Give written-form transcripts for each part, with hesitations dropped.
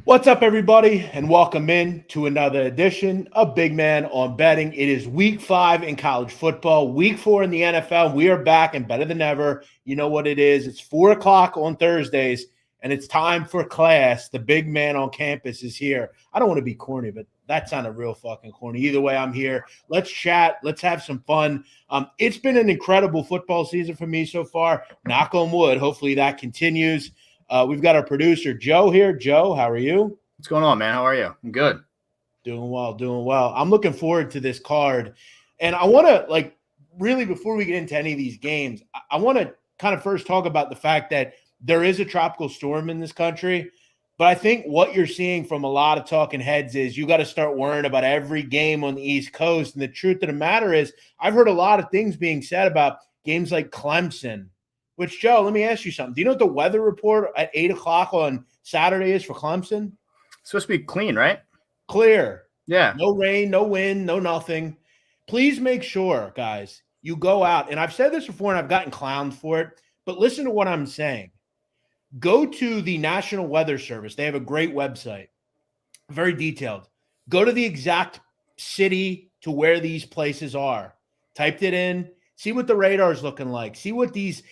What's up, everybody, and welcome in to another edition of Big Man on Betting. It is week 5 in college football, week 4 in the NFL. We are back and better than ever. You know what it is. It's 4 o'clock on Thursdays, and it's time for class. The big man on campus is here. I don't want to be corny, but that sounded real fucking corny. Either way, I'm here. Let's chat. Let's have some fun. It's been an incredible football season for me so far. Knock on wood. Hopefully that continues. We've got our producer, Joe, here. Joe, how are you? What's going on, man? How are you? I'm good. Doing well. I'm looking forward to this card. And I want to, really, before we get into any of these games, I want to kind of first talk about the fact that there is a tropical storm in this country. But I think what you're seeing from a lot of talking heads is you got to start worrying about every game on the East Coast. And the truth of the matter is, I've heard a lot of things being said about games like Clemson. Which, Joe, let me ask you something. Do you know what the weather report at 8 o'clock on Saturday is for Clemson? It's supposed to be clean, right? Clear. Yeah. No rain, no wind, no nothing. Please make sure, guys, you go out. And I've said this before, and I've gotten clowned for it. But listen to what I'm saying. Go to the National Weather Service. They have a great website. Very detailed. Go to the exact city to where these places are. Typed it in. See what the radar is looking like. See what these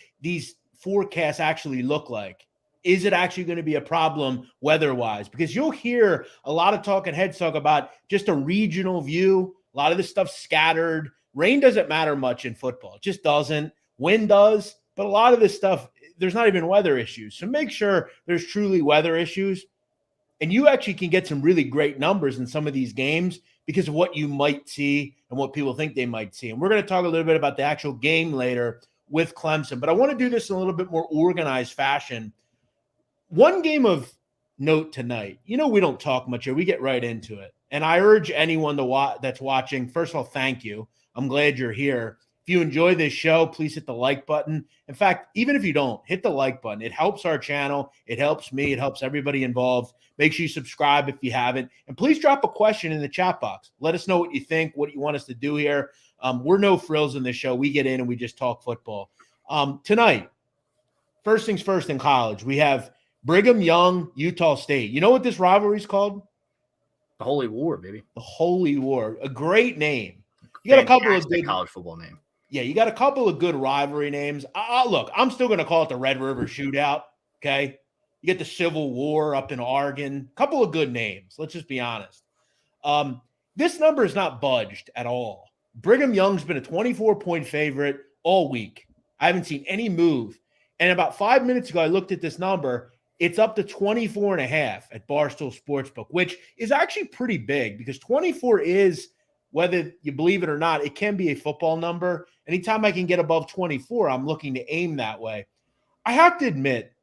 forecasts actually look like. Is it actually going to be a problem weather-wise? Because you'll hear a lot of talking heads talk about just a regional view. A lot of this stuff scattered. Rain doesn't matter much in football. It just doesn't. Wind does. But a lot of this stuff, there's not even weather issues. So make sure there's truly weather issues. And you actually can get some really great numbers in some of these games because of what you might see and what people think they might see. And we're going to talk a little bit about the actual game later with Clemson. But I want to do this in a little bit more organized fashion. One game of note tonight. You know, we don't talk much here. We get right into it. And I urge anyone that's watching, first of all, thank you. I'm glad you're here. If you enjoy this show, please hit the like button. In fact, even if you don't, hit the like button. It helps our channel. It helps me. It helps everybody involved. Make sure you subscribe if you haven't. And please drop a question in the chat box. Let us know what you think, what you want us to do here. We're no frills in this show. We get in and we just talk football. Tonight, first things first in college, we have Brigham Young, Utah State. You know what this rivalry is called? The Holy War, baby. The Holy War. A great name. You got a couple of good college football name. Yeah, you got a couple of good rivalry names. Look, I'm still going to call it the Red River Shootout, okay? You get the Civil War up in Oregon. A couple of good names. Let's just be honest. This number is not budged at all. Brigham Young's been a 24-point favorite all week. I haven't seen any move. And about 5 minutes ago, I looked at this number. It's up to 24.5 at Barstool Sportsbook, which is actually pretty big because 24 is, whether you believe it or not, it can be a football number. Anytime I can get above 24, I'm looking to aim that way. I have to admit,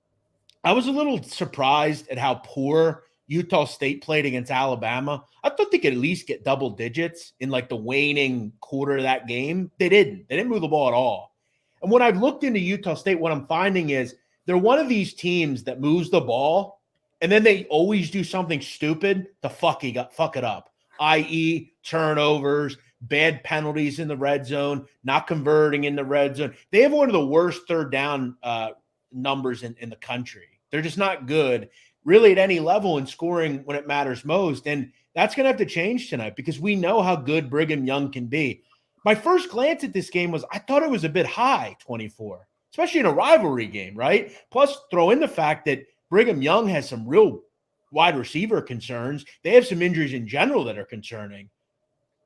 I was a little surprised at how poor Utah State played against Alabama. I thought they could at least get double digits in like the waning quarter of that game. They didn't. They didn't move the ball at all. And when I've looked into Utah State, what I'm finding is they're one of these teams that moves the ball, and then they always do something stupid to fuck it up, i.e. turnovers, bad penalties in the red zone, not converting in the red zone. They have one of the worst third down numbers in the country. They're just not good really at any level in scoring when it matters most. And that's going to have to change tonight because we know how good Brigham Young can be. My first glance at this game was I thought it was a bit high, 24, especially in a rivalry game, right? Plus throw in the fact that Brigham Young has some real wide receiver concerns. They have some injuries in general that are concerning.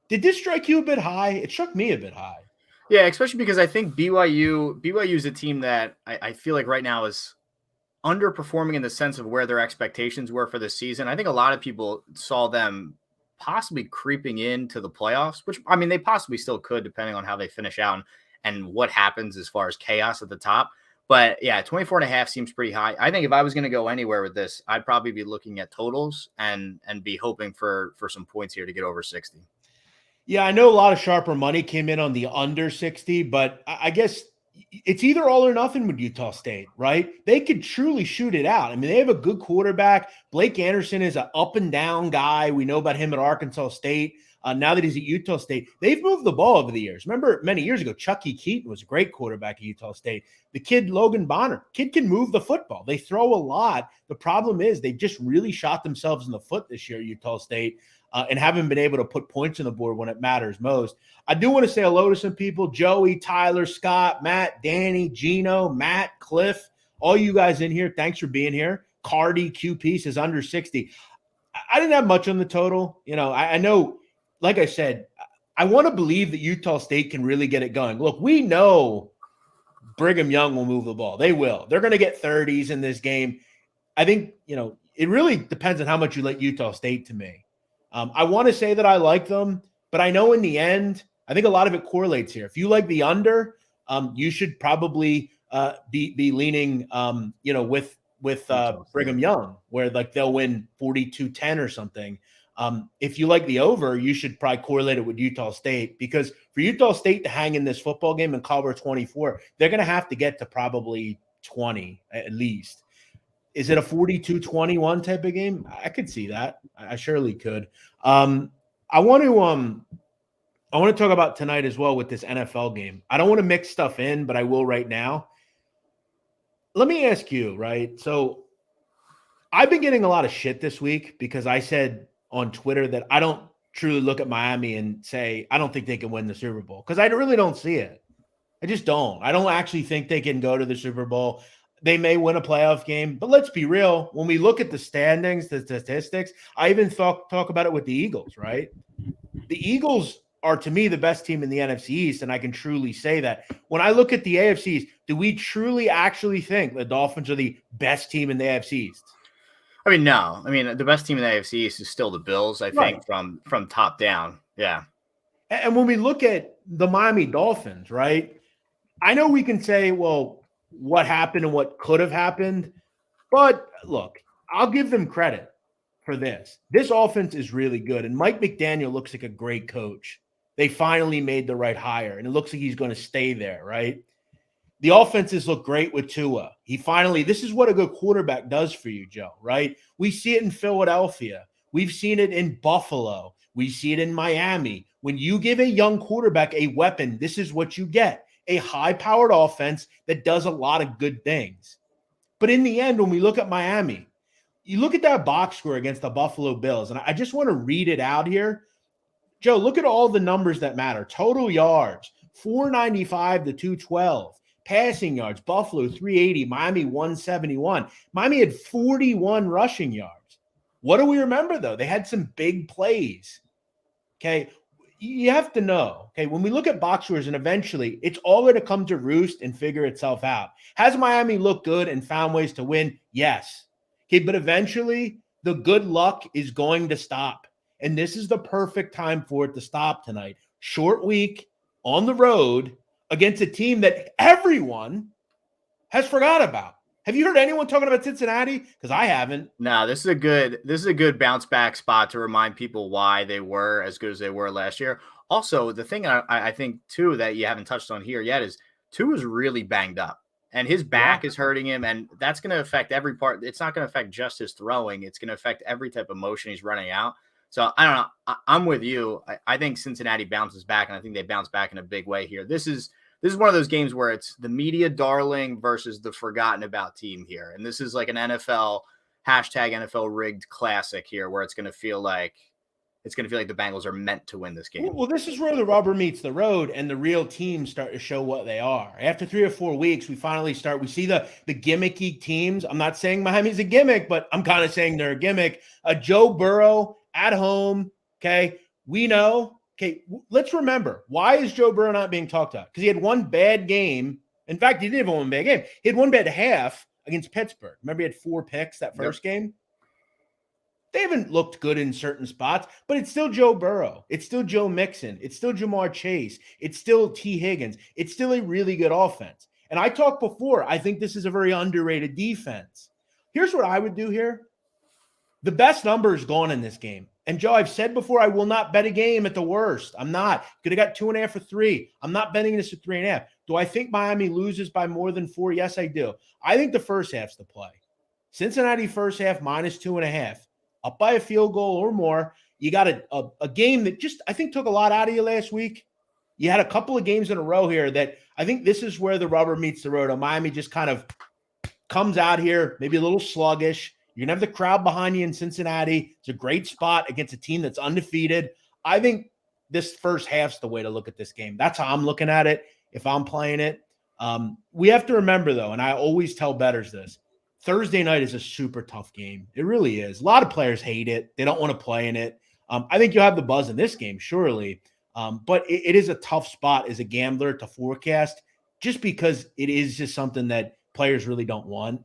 Did this strike you a bit high? It struck me a bit high. Yeah, especially because I think BYU is a team that I feel like right now is underperforming in the sense of where their expectations were for this season. I think a lot of people saw them possibly creeping into the playoffs, which, I mean, they possibly still could depending on how they finish out and what happens as far as chaos at the top. But yeah, 24.5 seems pretty high. I think if I was going to go anywhere with this, I'd probably be looking at totals and be hoping for some points here to get over 60. Yeah, I know a lot of sharper money came in on the under 60, but I guess it's either all or nothing with Utah State, right? They could truly shoot it out. I mean, they have a good quarterback. Blake Anderson is an up and down guy. We know about him at Arkansas State. now that he's at Utah State. They've moved the ball over the years. Remember, many years ago, Chucky Keaton was a great quarterback at Utah State. The kid, Logan Bonner, kid can move the football. They throw a lot. The problem is they've just really shot themselves in the foot this year at Utah State and haven't been able to put points on the board when it matters most. I do want to say hello to some people: Joey, Tyler, Scott, Matt, Danny, Gino, Matt, Cliff, all you guys in here. Thanks for being here. Cardi QP says under 60. I didn't have much on the total. I know, like I said, I want to believe that Utah State can really get it going. Look, we know Brigham Young will move the ball. They will. They're going to get 30s in this game. I think, it really depends on how much you let Utah State to me. I want to say that I like them, but I know in the end, I think a lot of it correlates here. If you like the under, you should probably be leaning, with Brigham Young, where like they'll win 42-10 or something. If you like the over, you should probably correlate it with Utah State, because for Utah State to hang in this football game and cover 24, they're going to have to get to probably 20 at least. Is it a 42-21 type of game? I could see that. I surely could. I want to talk about tonight as well with this NFL game. I don't want to mix stuff in, but I will right now. Let me ask you, right? So I've been getting a lot of shit this week because I said on Twitter that I don't truly look at Miami and say, I don't think they can win the Super Bowl, because I really don't see it. I just don't. I don't actually think they can go to the Super Bowl. They may win a playoff game, but let's be real. When we look at the standings, the statistics, I even talk about it with the Eagles, right? The Eagles are, to me, the best team in the NFC East, and I can truly say that. When I look at the AFC East, do we truly actually think the Dolphins are the best team in the AFC East? I mean, no. I mean, the best team in the AFC East is still the Bills, I think, from top down. Yeah. And when we look at the Miami Dolphins, right, I know we can say, well, what happened and what could have happened. But look, I'll give them credit for this. This offense is really good, and Mike McDaniel looks like a great coach. They finally made the right hire, and it looks like he's going to stay there, right? The offenses look great with Tua. This is what a good quarterback does for you, Joe, right? We see it in Philadelphia. We've seen it in Buffalo. We see it in Miami. When you give a young quarterback a weapon, this is what you get: a high-powered offense that does a lot of good things. But in the end, when we look at Miami, you look at that box score against the Buffalo Bills, and I just want to read it out here. Joe, look at all the numbers that matter. Total yards, 495 to 212. Passing yards, Buffalo 380, Miami 171. Miami had 41 rushing yards. What do we remember, though? They had some big plays. Okay, you have to know, okay, when we look at box scores, and eventually it's all going to come to roost and figure itself out. Has Miami looked good and found ways to win? Yes. Okay, but eventually the good luck is going to stop. And this is the perfect time for it to stop tonight. Short week on the road against a team that everyone has forgot about. Have you heard anyone talking about Cincinnati? Because I haven't. No, this is a good bounce back spot to remind people why they were as good as they were last year. Also, the thing I think too that you haven't touched on here yet is Tua is really banged up, and his back is hurting him, and that's going to affect every part. It's not going to affect just his throwing; it's going to affect every type of motion he's running out. So I don't know. I'm with you. I think Cincinnati bounces back, and I think they bounce back in a big way here. This is one of those games where it's the media darling versus the forgotten about team here. And this is like an NFL #NFL rigged classic here, where it's going to feel like the Bengals are meant to win this game. Well, this is where the rubber meets the road and the real teams start to show what they are. After 3 or 4 weeks, we see the gimmicky teams. I'm not saying Miami's a gimmick, but I'm kind of saying they're a gimmick. Joe Burrow at home, okay? We know. Okay, let's remember, why is Joe Burrow not being talked about? Because he had one bad game. In fact, he didn't have one bad game. He had one bad half against Pittsburgh. Remember, he had 4 picks that first game? They haven't looked good in certain spots, but it's still Joe Burrow. It's still Joe Mixon. It's still Jamar Chase. It's still T. Higgins. It's still a really good offense. And I talked before, I think this is a very underrated defense. Here's what I would do here. The best number is gone in this game. And Joe, I've said before, I will not bet a game at the worst. I'm not. Could have got 2.5 or 3. I'm not betting this at 3.5. Do I think Miami loses by more than 4? Yes, I do. I think the first half's the play. Cincinnati first half -2.5. Up by a field goal or more. You got a game that just, I think, took a lot out of you last week. You had a couple of games in a row here that I think this is where the rubber meets the road. Miami just kind of comes out here, maybe a little sluggish. You're going to have the crowd behind you in Cincinnati. It's a great spot against a team that's undefeated. I think this first half's the way to look at this game. That's how I'm looking at it if I'm playing it. We have to remember, though, and I always tell bettors this, Thursday night is a super tough game. It really is. A lot of players hate it. They don't want to play in it. I think you'll have the buzz in this game, surely. But it is a tough spot as a gambler to forecast just because it is just something that players really don't want.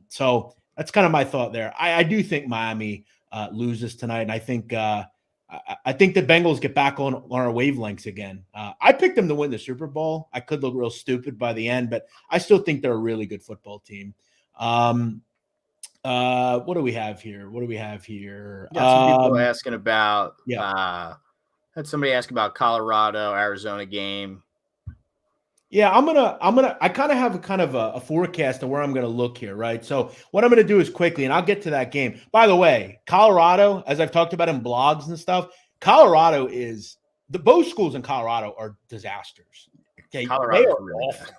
So that's kind of my thought there. I do think Miami loses tonight, and I think the Bengals get back on our wavelengths again. I picked them to win the Super Bowl. I could look real stupid by the end, but I still think they're a really good football team. What do we have here? Got some people asking about had somebody ask about Colorado, Arizona game. Yeah, I kind of have a forecast of where I'm gonna look here, right? So what I'm gonna do is quickly, and I'll get to that game. By the way, Colorado, as I've talked about in blogs and stuff, Colorado is both schools in Colorado are disasters. Okay, they are really awful,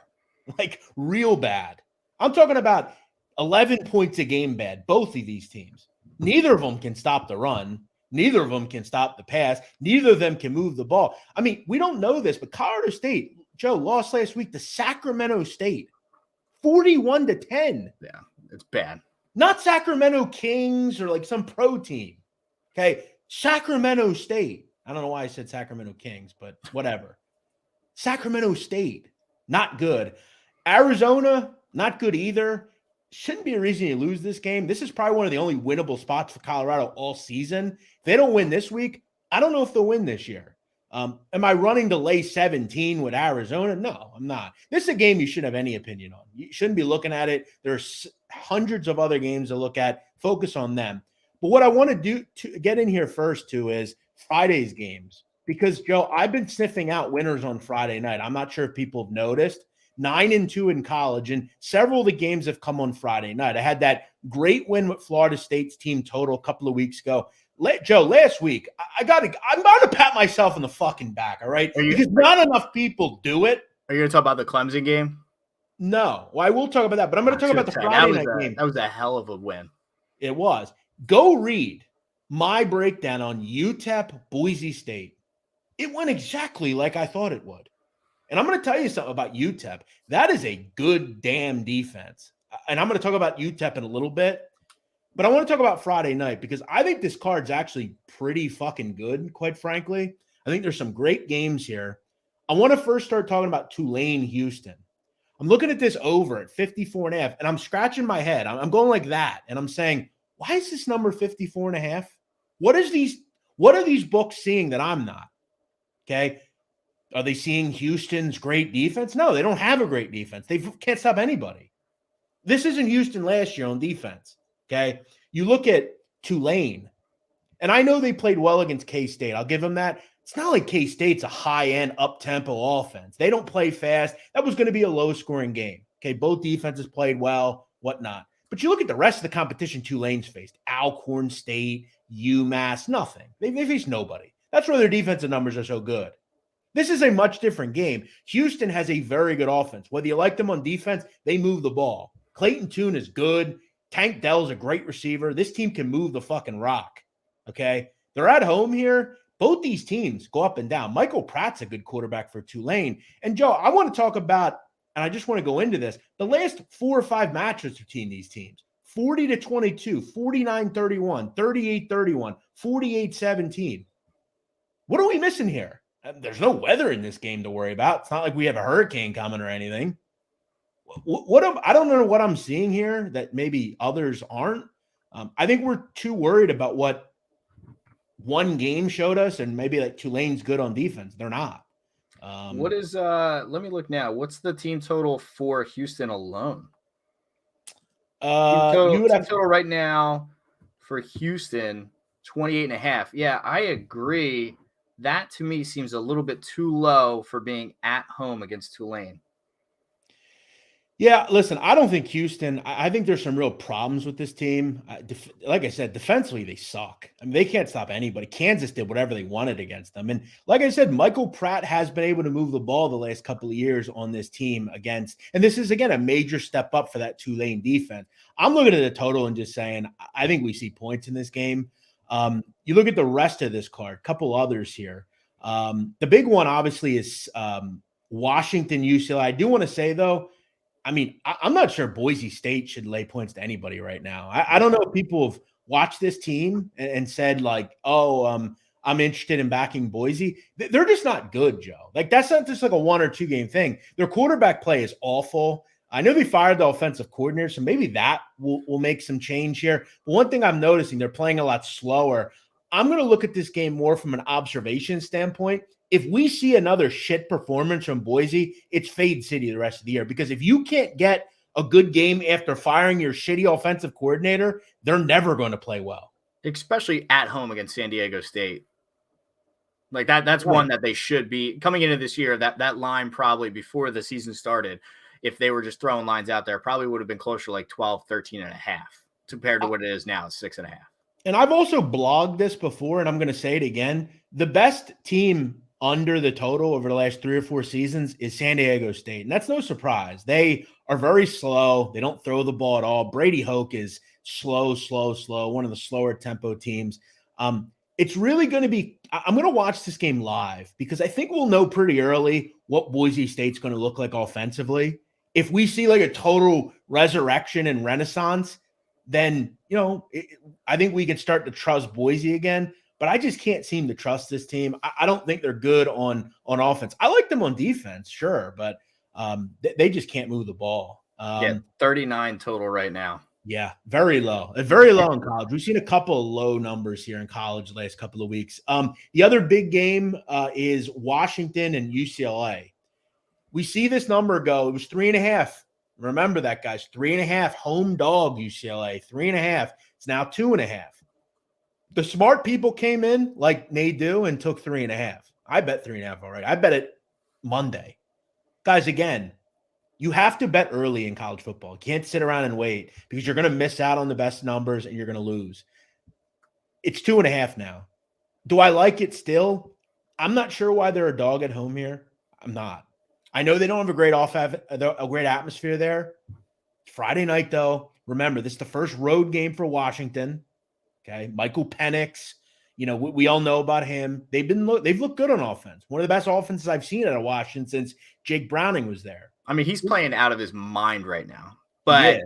like real bad. I'm talking about 11 points a game bad, both of these teams. Neither of them can stop the run. Neither of them can stop the pass. Neither of them can move the ball. I mean, we don't know this, but Colorado State, Joe, lost last week to Sacramento State, 41-10. Yeah, it's bad. Not Sacramento Kings or like some pro team. Okay, Sacramento State. I don't know why I said Sacramento Kings, but whatever. Sacramento State, not good. Arizona, not good either. Shouldn't be a reason you lose this game. This is probably one of the only winnable spots for Colorado all season. If they don't win this week, I don't know if they'll win this year. Am I running to lay 17 with Arizona? No, I'm not. This is a game you shouldn't have any opinion on. You shouldn't be looking at it. There's hundreds of other games to look at. Focus on them. But what I want to do to get in here first too is Friday's games. Because, Joe, I've been sniffing out winners on Friday night. I'm not sure if people have noticed. 9-2 in college, and several of the games have come on Friday night. I had that great win with Florida State's team total a couple of weeks ago. Joe, last week, I'm going to pat myself in the fucking back, all right? Because not enough people do it. Are you going to talk about the Clemson game? No. Well, I will talk about that, but I'm going to talk about the Friday night game. That was a hell of a win. It was. Go read my breakdown on UTEP Boise State. It went exactly like I thought it would. And I'm going to tell you something about UTEP. That is a good damn defense. And I'm going to talk about UTEP in a little bit. But I want to talk about Friday night because I think this card's actually pretty fucking good, quite frankly. I think there's some great games here. I want to first start talking about Tulane, Houston. I'm looking at this over at 54.5, and I'm scratching my head. I'm going like that, and I'm saying, why is this number 54.5? What are these books seeing that I'm not? Okay. Are they seeing Houston's great defense? No, they don't have a great defense. They can't stop anybody. This isn't Houston last year on defense, okay? You look at Tulane, and I know they played well against K-State. I'll give them that. It's not like K-State's a high-end, up-tempo offense. They don't play fast. That was going to be a low-scoring game, okay? Both defenses played well, whatnot. But you look at the rest of the competition Tulane's faced. Alcorn State, UMass, nothing. They faced nobody. That's why their defensive numbers are so good. This is a much different game. Houston has a very good offense. Whether you like them on defense, they move the ball. Clayton Tune is good. Tank Dell's a great receiver. This team can move the fucking rock, okay? They're at home here. Both these teams go up and down. Michael Pratt's a good quarterback for Tulane. And, Joe, I want to talk about, and I just want to go into this, the last 4 or 5 matchups between these teams. 40-22, 49-31, 38-31, 48-17. What are we missing here? There's no weather in this game to worry about. It's not like we have a hurricane coming or anything. I don't know what I'm seeing here that maybe others aren't. I think we're too worried about what one game showed us, and maybe like Tulane's good on defense. They're not. What is let me look now. What's the team total for Houston alone? Team total right now for Houston, 28.5. Yeah, I agree. That to me seems a little bit too low for being at home against Tulane. Yeah, listen, I don't think Houston, I think there's some real problems with this team. Like I said, defensively, they suck. I mean, they can't stop anybody. Kansas did whatever they wanted against them. And like I said, Michael Pratt has been able to move the ball the last couple of years on this team against, and this is, again, a major step up for that Tulane defense. I'm looking at the total and just saying, I think we see points in this game. You look at the rest of this card, couple others here. The big one, obviously, is Washington, UCLA. I do want to say, though, I mean, I'm not sure Boise State should lay points to anybody right now. I don't know if people have watched this team and said, like, oh, I'm interested in backing Boise. They're just not good, Joe. Like, that's not just like a 1 or 2 game thing. Their quarterback play is awful. I know they fired the offensive coordinator, so maybe that will make some change here. But one thing I'm noticing, they're playing a lot slower. I'm going to look at this game more from an observation standpoint. If we see another shit performance from Boise, it's fade city the rest of the year. Because if you can't get a good game after firing your shitty offensive coordinator, they're never going to play well. Especially at home against San Diego State. Like that's right. One that they should be coming into this year. That line probably before the season started, if they were just throwing lines out there, probably would have been closer to like 12, 13 and a half compared to what it is now, 6.5. And I've also blogged this before, and I'm going to say it again. The best team under the total over the last 3 or 4 seasons is San Diego State. And that's no surprise. They are very slow. They don't throw the ball at all. Brady Hoke is slow, one of the slower tempo teams. It's really going to be – I'm going to watch this game live because I think we'll know pretty early what Boise State's going to look like offensively. If we see like a total resurrection and renaissance, then, I think we can start to trust Boise again. But I just can't seem to trust this team. I don't think they're good on offense. I like them on defense, sure, but they just can't move the ball. 39 total right now. Yeah, very low. Very low in college. We've seen a couple of low numbers here in college the last couple of weeks. The other big game is Washington and UCLA. We see this number go. It was 3.5. Remember that, guys. 3.5. Home dog UCLA. 3.5. It's now 2.5. The smart people came in like Nadu and took 3.5. I bet 3.5 already. I bet it Monday. Guys, again, you have to bet early in college football. You can't sit around and wait because you're going to miss out on the best numbers and you're going to lose. It's 2.5 now. Do I like it still? I'm not sure why they're a dog at home here. I'm not. I know they don't have a great atmosphere there. It's Friday night, though. Remember, this is the first road game for Washington. Okay, Michael Penix, we all know about him. They've looked good on offense. One of the best offenses I've seen out of Washington since Jake Browning was there. I mean, he's playing out of his mind right now. But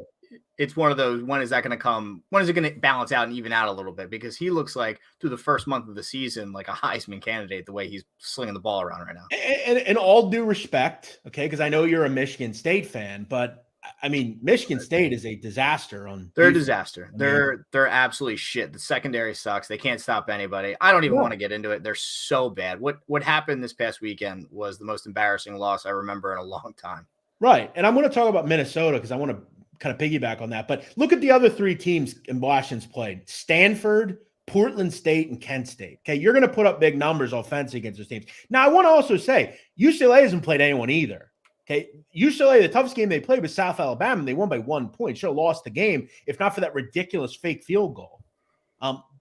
It's one of those, when is that going to come? When is it going to balance out and even out a little bit? Because he looks like, through the first month of the season, like a Heisman candidate, the way he's slinging the ball around right now. And all due respect, okay, because I know you're a Michigan State fan, but I mean, Michigan State is a disaster on They're defense. A disaster. They're absolutely shit. The secondary sucks. They can't stop anybody. I don't even want to get into it. They're so bad. What happened this past weekend was the most embarrassing loss I remember in a long time. Right. And I'm going to talk about Minnesota because I want to kind of piggyback on that. But look at the other 3 teams in Washington's played. Stanford, Portland State, and Kent State. Okay, you're going to put up big numbers offensively against those teams. Now, I want to also say UCLA hasn't played anyone either. Okay, UCLA, the toughest game they played was South Alabama, and they won by 1 point. Should have lost the game if not for that ridiculous fake field goal.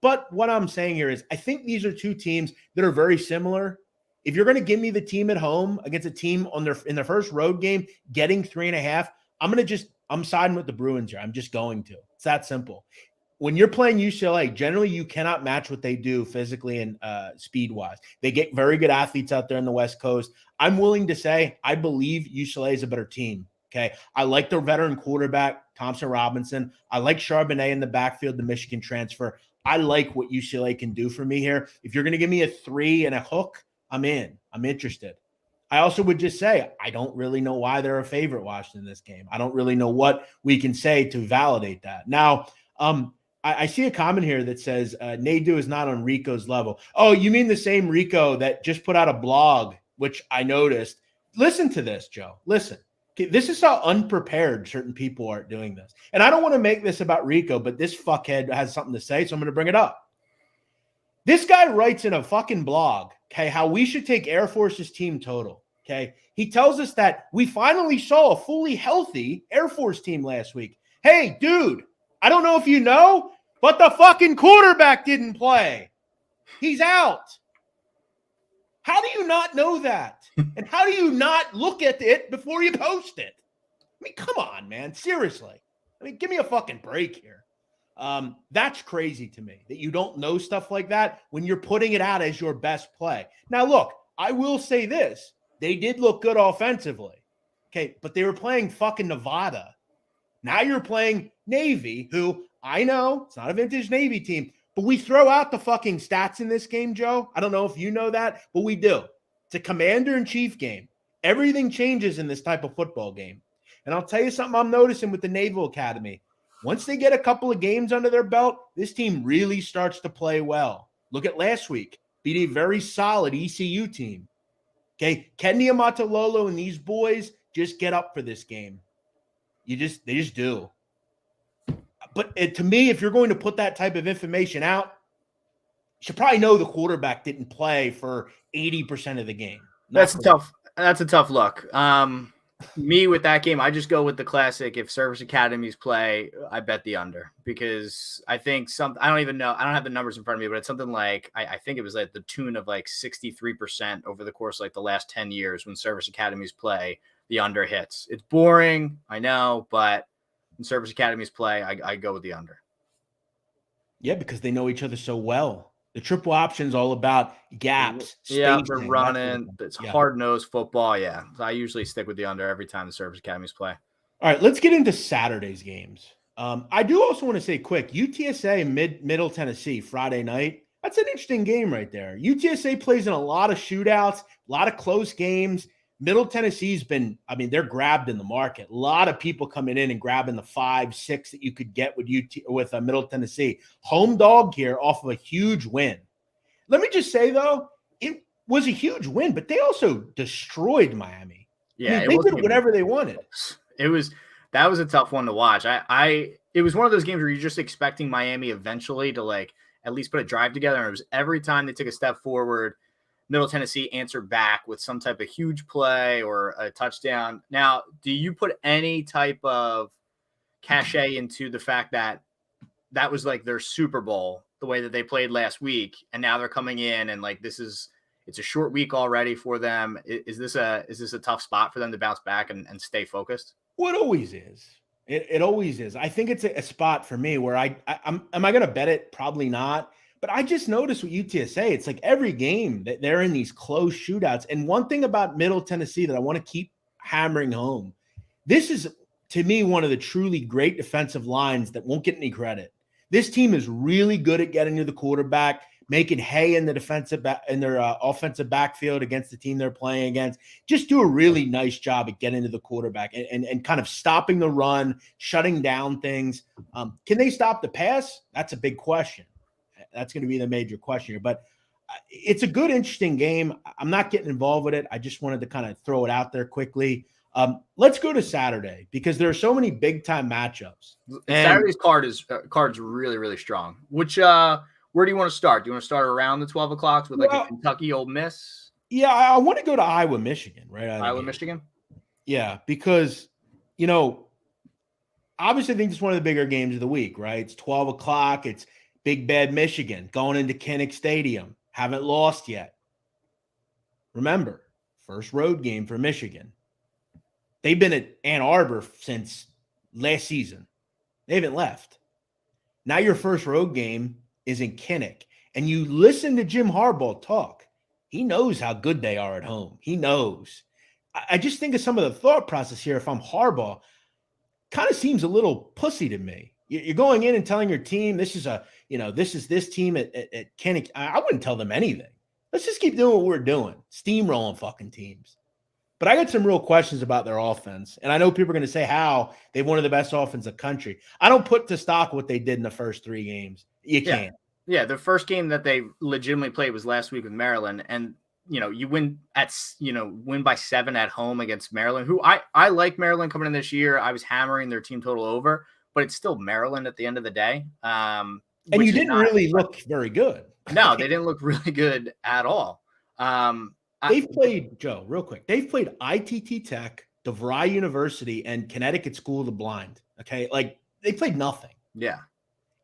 But what I'm saying here is I think these are 2 teams that are very similar. If you're going to give me the team at home against a team in their first road game getting 3.5, I'm siding with the Bruins here. I'm just going to. It's that simple. When you're playing UCLA, generally you cannot match what they do physically and speed-wise. They get very good athletes out there on the West Coast. I'm willing to say I believe UCLA is a better team, okay? I like their veteran quarterback, Thompson Robinson. I like Charbonnet in the backfield, the Michigan transfer. I like what UCLA can do for me here. If you're going to give me a 3 and a hook, I'm in. I'm interested. I also would just say I don't really know why they're a favorite Washington in this game. I don't really know what we can say to validate that. Now, I see a comment here that says Nadu is not on Rico's level. Oh, you mean the same Rico that just put out a blog, which I noticed. Listen to this, Joe. Listen. Okay, this is how unprepared certain people are doing this. And I don't want to make this about Rico, but this fuckhead has something to say, so I'm going to bring it up. This guy writes in a fucking blog, okay, how we should take Air Force's team total. Okay. He tells us that we finally saw a fully healthy Air Force team last week. Hey, dude, I don't know if you know, but the fucking quarterback didn't play. He's out. How do you not know that? And how do you not look at it before you post it? I mean, come on, man. Seriously. I mean, give me a fucking break here. That's crazy to me that you don't know stuff like that when you're putting it out as your best play. Now, look, I will say this. They did look good offensively. Okay, but they were playing fucking Nevada. Now you're playing Navy, who I know it's not a vintage Navy team, but we throw out the fucking stats in this game, Joe. I don't know if you know that, but we do. It's a commander-in-chief game. Everything changes in this type of football game. And I'll tell you something I'm noticing with the Naval Academy. Once they get a couple of games under their belt, this team really starts to play well. Look at last week. Beat a very solid ECU team. Okay, Kenny Amatololo and these boys just get up for this game. They just do. But to me, if you're going to put that type of information out, you should probably know the quarterback didn't play for 80% of the game. That's a tough look. Me with that game, I just go with the classic. If service academies play, I bet the under, because I think I don't even know. I don't have the numbers in front of me, but it's something like, I think it was like the tune of like 63% over the course of like the last 10 years when service academies play, the under hits. It's boring, I know, but when service academies play, I go with the under. Yeah, because they know each other so well. The triple option is all about gaps. Yeah, they're running. It's hard-nosed football. Yeah, so I usually stick with the under every time the service academies play. All right, let's get into Saturday's games. I do also want to say quick, UTSA Middle Tennessee Friday night. That's an interesting game right there. UTSA plays in a lot of shootouts, a lot of close games. Middle Tennessee's been, they're grabbed in the market. A lot of people coming in and grabbing the 5-6 that you could get with Middle Tennessee. Home dog here off of a huge win. Let me just say, though, it was a huge win, but they also destroyed Miami. Yeah, they did whatever they wanted. That was a tough one to watch. It was one of those games where you're just expecting Miami eventually to like at least put a drive together. And it was every time they took a step forward, Middle Tennessee answered back with some type of huge play or a touchdown. Now, do you put any type of cachet into the fact that that was like their Super Bowl, the way that they played last week, and now they're coming in and like it's a short week already for them? Is this a tough spot for them to bounce back and stay focused? Well, it always is. It always is. I think it's a spot for me where am I going to bet it? Probably not. But I just noticed with UTSA, it's like every game that they're in these close shootouts. And one thing about Middle Tennessee that I want to keep hammering home, this is, to me, one of the truly great defensive lines that won't get any credit. This team is really good at getting to the quarterback, making hay in their offensive backfield against the team they're playing against. Just do a really nice job at getting to the quarterback and kind of stopping the run, shutting down things. Can they stop the pass? That's a big question. That's going to be the major question here. But it's a good, interesting game. I'm not getting involved with it. I just wanted to kind of throw it out there quickly. Let's go to Saturday because there are so many big-time matchups. Saturday's card's really, really strong. Which where do you want to start? Do you want to start around the 12 o'clock with a Kentucky Ole Miss? Yeah, I want to go to Iowa, Michigan, right? Michigan? Yeah, because, obviously I think it's one of the bigger games of the week, right? It's 12 o'clock. It's Big Bad Michigan going into Kinnick Stadium. Haven't lost yet. Remember, first road game for Michigan. They've been at Ann Arbor since last season. They haven't left. Now your first road game is in Kinnick. And you listen to Jim Harbaugh talk. He knows how good they are at home. He knows. I just think of some of the thought process here. If I'm Harbaugh, kind of seems a little pussy to me. You're going in and telling your team this is this team at Kinnick. I wouldn't tell them anything. Let's just keep doing what we're doing, steamrolling fucking teams. But I got some real questions about their offense, and I know people are going to say how they've one of the best offense in the country. I don't put to stock what they did in the first 3 games. You can't. Yeah, the first game that they legitimately played was last week with Maryland, and you win by 7 at home against Maryland, who I like Maryland coming in this year. I was hammering their team total over, but it's still Maryland at the end of the day. And you didn't really look very good. No, they didn't look really good at all. They've played, Joe, real quick. They've played ITT Tech, DeVry University, and Connecticut School of the Blind. Okay. Like they played nothing. Yeah.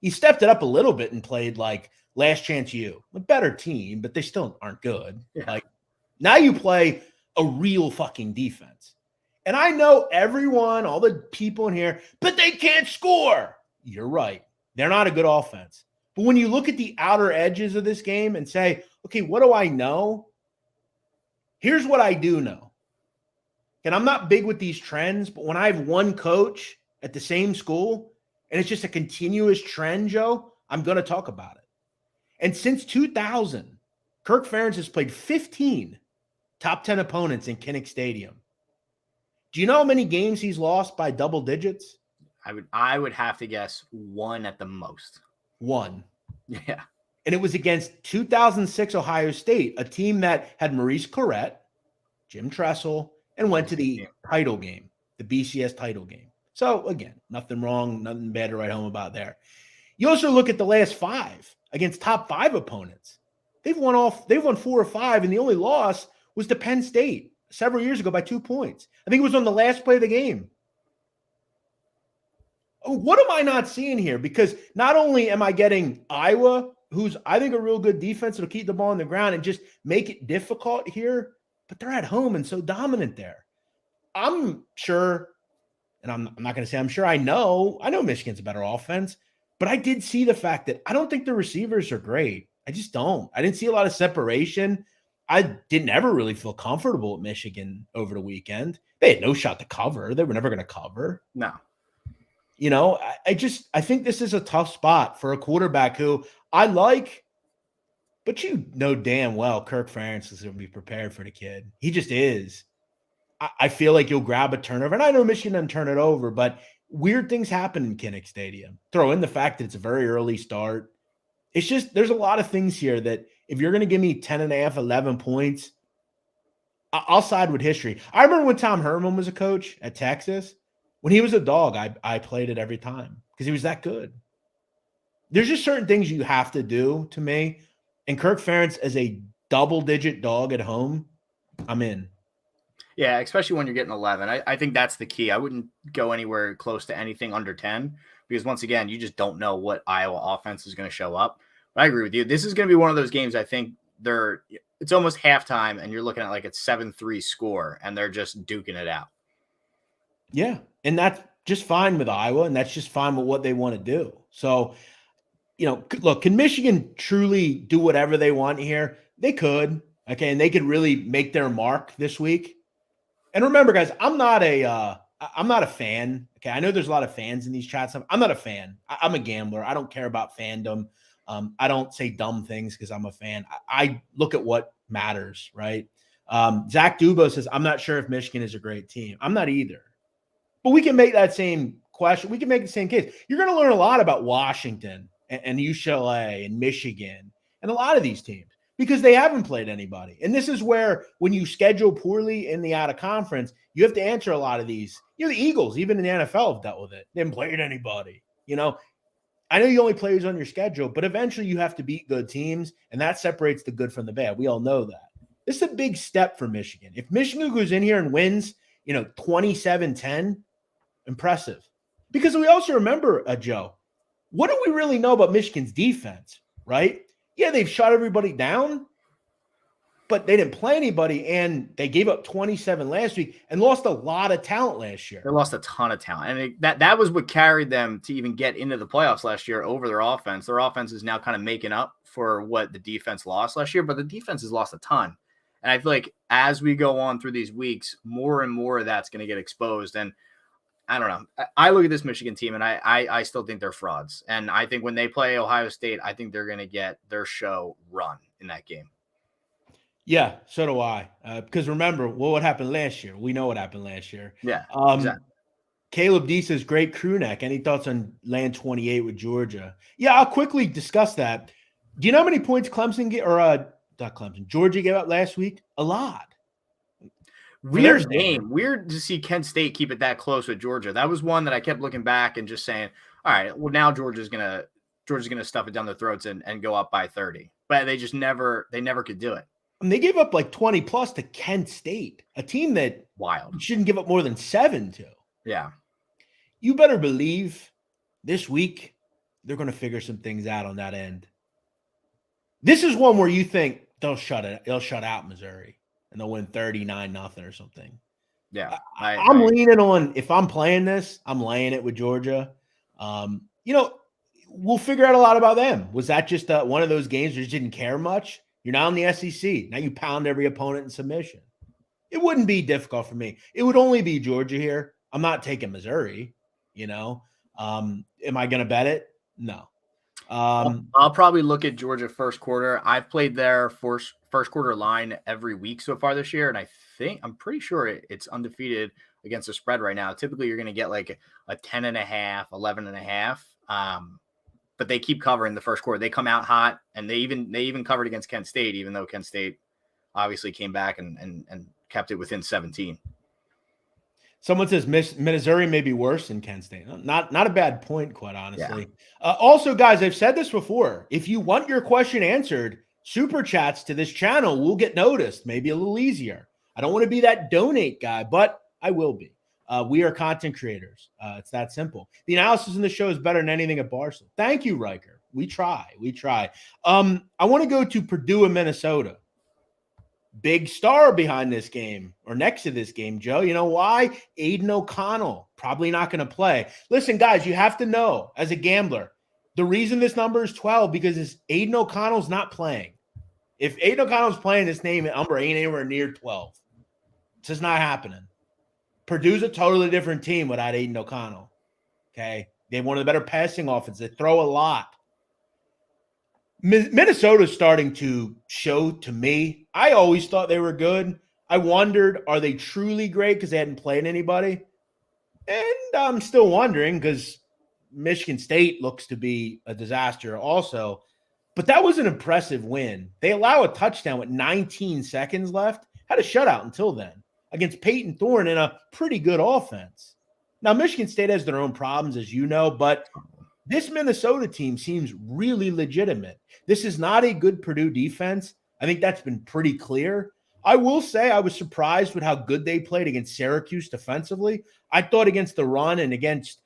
He stepped it up a little bit and played like Last Chance U, a better team, but they still aren't good. Yeah. Like now you play a real fucking defense. And I know everyone, all the people in here, but they can't score. You're right. They're not a good offense. But when you look at the outer edges of this game and say, okay, what do I know? Here's what I do know. And I'm not big with these trends, but when I have one coach at the same school and it's just a continuous trend, Joe, I'm going to talk about it. And since 2000, Kirk Ferentz has played 15 top 10 opponents in Kinnick Stadium. Do you know how many games he's lost by double digits? I would have to guess one at the most. One. Yeah. And it was against 2006 Ohio State, a team that had Maurice Clarett, Jim Tressel, and went to the title game, the BCS title game. So, again, nothing wrong, nothing bad to write home about there. You also look at the last 5 against top 5 opponents. They've won 4 or 5, and the only loss was to Penn State several years ago by 2 points. I think it was on the last play of the game. Oh, what am I not seeing here? Because not only am I getting Iowa, who's I think a real good defense that'll keep the ball on the ground and just make it difficult here, but they're at home and so dominant there. I'm sure, and I'm not going to say I'm sure, I know Michigan's a better offense, but I did see the fact that I don't think the receivers are great. I just don't. I didn't see a lot of separation. I didn't ever really feel comfortable at Michigan over the weekend. They had no shot to cover. They were never going to cover. No. You know, I think this is a tough spot for a quarterback who I like, but you know damn well Kirk Ferentz is going to be prepared for the kid. He just is. I feel like you'll grab a turnover, and I know Michigan doesn't turn it over, but weird things happen in Kinnick Stadium. Throw in the fact that it's a very early start. It's just there's a lot of things here that if you're going to give me 10.5, 11 points, I'll side with history. I remember when Tom Herman was a coach at Texas. When he was a dog, I played it every time because he was that good. There's just certain things you have to do to me. And Kirk Ferentz as a double-digit dog at home, I'm in. Yeah, especially when you're getting 11. I think that's the key. I wouldn't go anywhere close to anything under 10 because, once again, you just don't know what Iowa offense is going to show up. But I agree with you. This is going to be one of those games I think it's almost halftime, and you're looking at like a 7-3 score, and they're just duking it out. Yeah, and that's just fine with Iowa, and that's just fine with what they want to do. So, you know, look, can Michigan truly do whatever they want here? They could, okay, and they could really make their mark this week. And remember, guys, I'm not a fan. Okay, I know there's a lot of fans in these chats. I'm not a fan. I'm a gambler. I don't care about fandom. I don't say dumb things because I'm a fan. I look at what matters, right? Zach Dubo says, I'm not sure if Michigan is a great team. I'm not either. But we can make that same question. We can make the same case. You're going to learn a lot about Washington and UCLA and Michigan and a lot of these teams because they haven't played anybody. And this is where when you schedule poorly in the out of conference, you have to answer a lot of these. You know, the Eagles, even in the NFL, have dealt with it. They haven't played anybody. You know, I know you only play who's on your schedule, but eventually you have to beat good teams, and that separates the good from the bad. We all know that. This is a big step for Michigan. If Michigan goes in here and wins, 27-10, impressive. Because we also remember, Joe, what do we really know about Michigan's defense, right? Yeah, they've shut everybody down, but they didn't play anybody, and they gave up 27 last week and lost a lot of talent last year. They lost a ton of talent, and that was what carried them to even get into the playoffs last year over their offense. Their offense is now kind of making up for what the defense lost last year, but the defense has lost a ton. And I feel like as we go on through these weeks, more and more of that's going to get exposed. And I don't know. I look at this Michigan team, and I still think they're frauds. And I think when they play Ohio State, I think they're going to get their show run in that game. Yeah, so do I. Because remember, what happened last year? We know what happened last year. Yeah, exactly. Caleb D says, great crew neck. Any thoughts on land 28 with Georgia? Yeah, I'll quickly discuss that. Do you know how many points Clemson get, or not Clemson, Georgia gave up last week? A lot. Weird game. Weird to see Kent State keep it that close with Georgia. That was one that I kept looking back and just saying, all right, well, now Georgia's gonna stuff it down their throats and go up by 30. But they never could do it. And they gave up like 20 plus to Kent State, a team that Wild. shouldn't give up more than 7 to. Yeah. You better believe this week they're going to figure some things out on that end. This is one where you think they'll shut out Missouri and they'll win 39-0 or something. Yeah. I'm leaning on, if I'm playing this, I'm laying it with Georgia. We'll figure out a lot about them. Was that just one of those games where you didn't care much? You're now in the SEC. Now you pound every opponent in submission. It wouldn't be difficult for me. It would only be Georgia here. I'm not taking Missouri, Am I going to bet it? No. I'll probably look at Georgia first quarter. I've played their first quarter line every week so far this year, and I'm pretty sure it's undefeated against the spread right now. Typically, you're going to get like a 10.5, 11.5. But they keep covering the first quarter. They come out hot, and they even covered against Kent State, even though Kent State obviously came back and kept it within 17. Someone says Missouri may be worse than Kent State. Not a bad point, quite honestly. Yeah. Also, guys, I've said this before. If you want your question answered, super chats to this channel will get noticed, maybe a little easier. I don't want to be that donate guy, but I will be. We are content creators. It's that simple. The analysis in the show is better than anything at Barstool. Thank you, Riker. We try. I want to go to Purdue and Minnesota. Big star behind this game or next to this game, Joe. You know why? Aiden O'Connell probably not going to play. Listen, guys, you have to know as a gambler, the reason this number is 12 because Aiden O'Connell's not playing. If Aiden O'Connell's playing, this number ain't anywhere near 12. It's just not happening. Purdue's a totally different team without Aiden O'Connell. Okay. They have one of the better passing offenses. They throw a lot. Minnesota's starting to show to me. I always thought they were good. I wondered, are they truly great because they hadn't played anybody? And I'm still wondering because Michigan State looks to be a disaster also. But that was an impressive win. They allow a touchdown with 19 seconds left. Had a shutout until then against Peyton Thorne in a pretty good offense. Now, Michigan State has their own problems, as you know, but this Minnesota team seems really legitimate. This is not a good Purdue defense. I think that's been pretty clear. I will say I was surprised with how good they played against Syracuse defensively. I thought against the run and against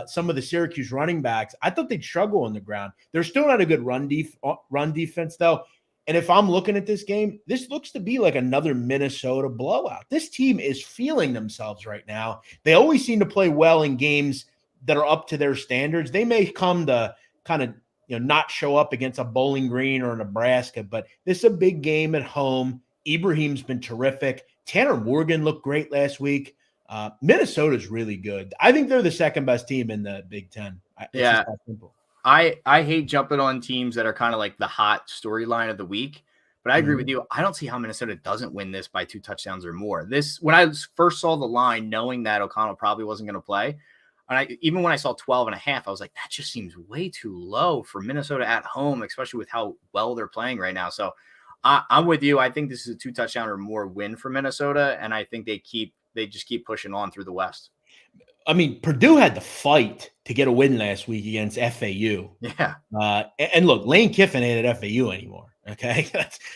some of the Syracuse running backs, I thought they'd struggle on the ground. They're still not a good run defense, though. And if I'm looking at this game, this looks to be like another Minnesota blowout. This team is feeling themselves right now. They always seem to play well in games that are up to their standards. They may come to kind of not show up against a Bowling Green or Nebraska, but this is a big game at home. Ibrahim's been terrific. Tanner Morgan looked great last week. Minnesota's really good. I think they're the second best team in the Big Ten. It's just that simple. I hate jumping on teams that are kind of like the hot storyline of the week, but I agree with you. I don't see how Minnesota doesn't win this by 2 touchdowns or more. When I first saw the line, knowing that O'Connell probably wasn't going to play, and even when I saw 12.5, I was like, that just seems way too low for Minnesota at home, especially with how well they're playing right now. So I'm with you. I think this is a 2 touchdown or more win for Minnesota, and I think they just keep pushing on through the West. I mean, Purdue had to fight to get a win last week against FAU. Yeah. And look, Lane Kiffin ain't at FAU anymore. Okay.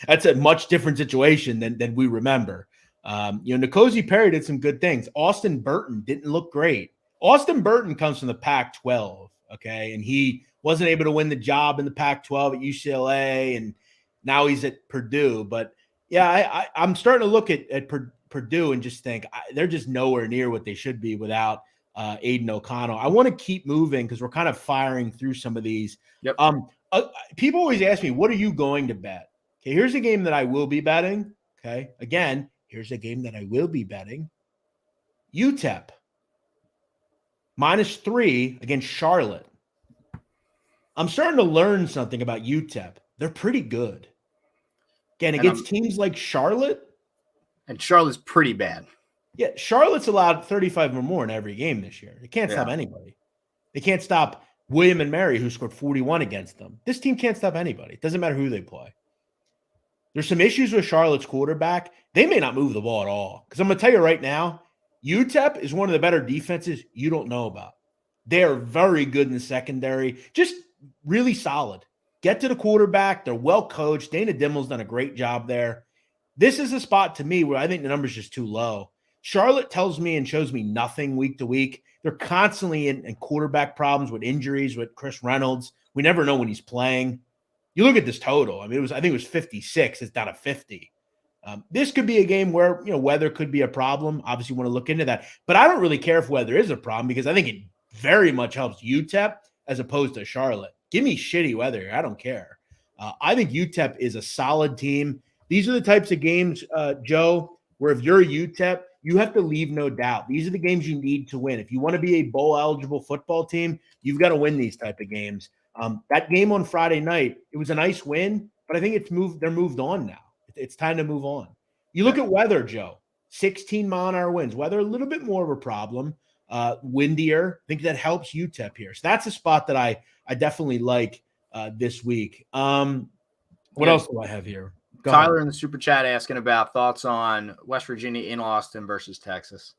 That's a much different situation than we remember. N'Kosi Perry did some good things. Austin Burton didn't look great. Austin Burton comes from the Pac-12. Okay. And he wasn't able to win the job in the Pac-12 at UCLA. And now he's at Purdue. But yeah, I'm starting to look at Purdue and just think they're just nowhere near what they should be without Aiden O'Connell. I want to keep moving because we're kind of firing through some of these. Yep. People always ask me, what are you going to bet? Okay, here's a game that I will be betting. Okay, again, here's a game that I will be betting. UTEP -3 against Charlotte. I'm starting to learn something about UTEP. They're pretty good. Again, against teams like Charlotte. And Charlotte's pretty bad. Yeah, Charlotte's allowed 35 or more in every game this year. They can't stop anybody. They can't stop William and Mary, who scored 41 against them. This team can't stop anybody. It doesn't matter who they play. There's some issues with Charlotte's quarterback. They may not move the ball at all. Because I'm going to tell you right now, UTEP is one of the better defenses you don't know about. They are very good in the secondary. Just really solid. Get to the quarterback. They're well coached. Dana Dimmel's done a great job there. This is a spot to me where I think the number's just too low. Charlotte tells me and shows me nothing week to week. They're constantly in quarterback problems with injuries with Chris Reynolds. We never know when he's playing. You look at this total. I mean, I think it was 56. It's down to 50. This could be a game where, weather could be a problem. Obviously, you want to look into that. But I don't really care if weather is a problem because I think it very much helps UTEP as opposed to Charlotte. Give me shitty weather here. I don't care. I think UTEP is a solid team. These are the types of games, Joe, where if you're a UTEP, you have to leave no doubt. These are the games you need to win. If you want to be a bowl-eligible football team, you've got to win these type of games. That game on Friday night, it was a nice win, but I think they're moved on now. It's time to move on. You look at weather, Joe, 16-mile-an-hour winds. Weather, a little bit more of a problem. Windier. I think that helps UTEP here. So that's a spot that I definitely like this week. What else do I have here? Tyler in the super chat asking about thoughts on West Virginia in Austin versus Texas.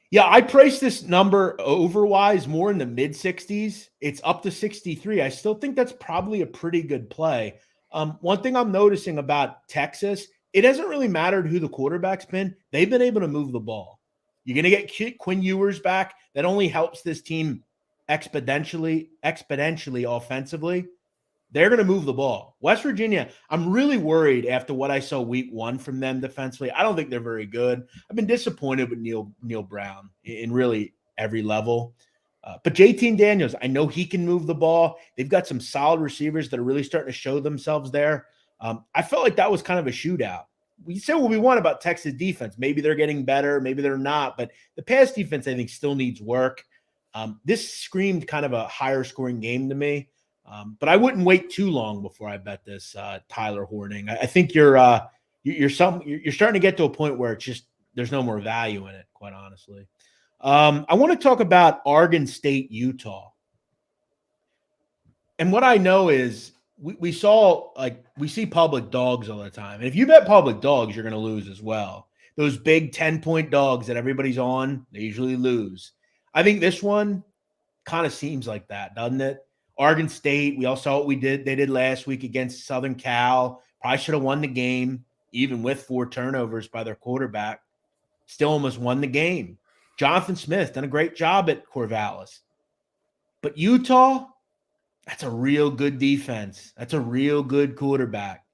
Yeah, I priced this number overwise more in the mid 60s. It's up to 63. I still think that's probably a pretty good play. One thing I'm noticing about Texas, it hasn't really mattered who the quarterback's been. They've been able to move the ball. You're going to get Quinn Ewers back. That only helps this team exponentially offensively. They're going to move the ball. West Virginia, I'm really worried after what I saw week 1 from them defensively. I don't think they're very good. I've been disappointed with Neil Brown in really every level. But JT Daniels, I know he can move the ball. They've got some solid receivers that are really starting to show themselves there. I felt like that was kind of a shootout. We said what we want about Texas defense. Maybe they're getting better. Maybe they're not. But the pass defense, I think, still needs work. This screamed kind of a higher scoring game to me. But I wouldn't wait too long before I bet this, Tyler Horning. I think you're starting to get to a point where it's just there's no more value in it, quite honestly. I want to talk about Oregon State, Utah. And what I know is we see public dogs all the time. And if you bet public dogs, you're going to lose as well. Those big 10-point dogs that everybody's on, they usually lose. I think this one kind of seems like that, doesn't it? Oregon State, we all saw what they did last week against Southern Cal. Probably should have won the game, even with 4 turnovers by their quarterback. Still almost won the game. Jonathan Smith done a great job at Corvallis. But Utah, that's a real good defense. That's a real good quarterback.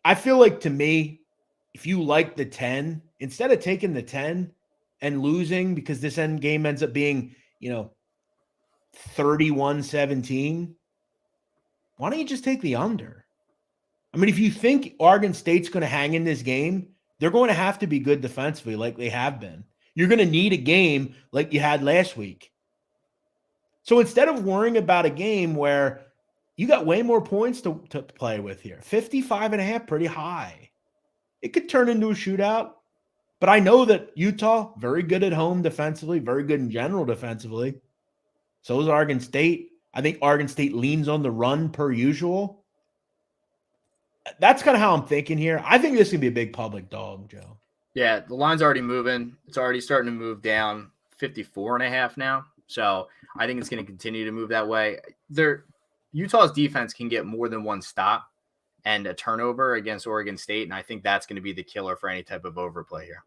I feel like, to me, if you like the 10, instead of taking the 10 and losing because this end game ends up being, 31-17, why don't you just take the under? I mean, if you think Oregon State's going to hang in this game, they're going to have to be good defensively like they have been. You're going to need a game like you had last week. So instead of worrying about a game where you got way more points to play with here, 55.5, pretty high. It could turn into a shootout. But I know that Utah, very good at home defensively, very good in general defensively. So is Oregon State. I think Oregon State leans on the run per usual. That's kind of how I'm thinking here. I think this is going to be a big public dog, Joe. Yeah, the line's already moving. It's already starting to move down 54.5 now. So I think it's going to continue to move that way. Utah's defense can get more than one stop and a turnover against Oregon State, and I think that's going to be the killer for any type of overplay here.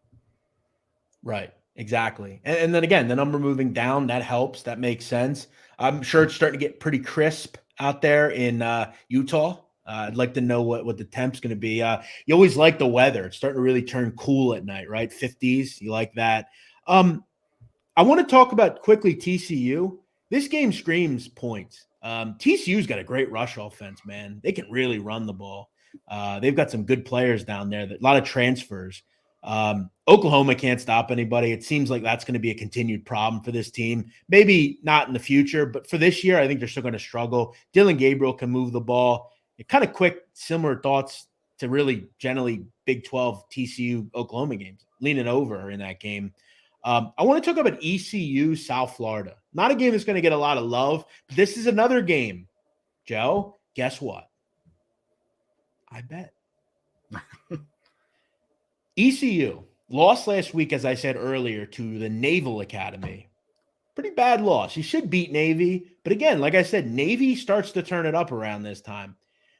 Right. Exactly. And then again, the number moving down, that helps. That makes sense. I'm sure it's starting to get pretty crisp out there in Utah. I'd like to know what the temp's going to be. You always like the weather. It's starting to really turn cool at night, right? 50s. You like that. I want to talk about quickly TCU. This game screams points. TCU's got a great rush offense, man. They can really run the ball. They've got some good players down there, a lot of transfers. Oklahoma can't stop anybody. It seems like that's going to be a continued problem for this team. Maybe not in the future, but for this year, I think they're still going to struggle. Dylan Gabriel can move the ball. Kind of quick, similar thoughts to really generally Big 12 TCU Oklahoma games, leaning over in that game. I want to talk about ECU South Florida. Not a game that's going to get a lot of love, but this is another game. Joe, guess what? I bet. ECU lost last week, as I said earlier, to the Naval Academy. Pretty bad loss. You should beat Navy. But again, like I said, Navy starts to turn it up around this time.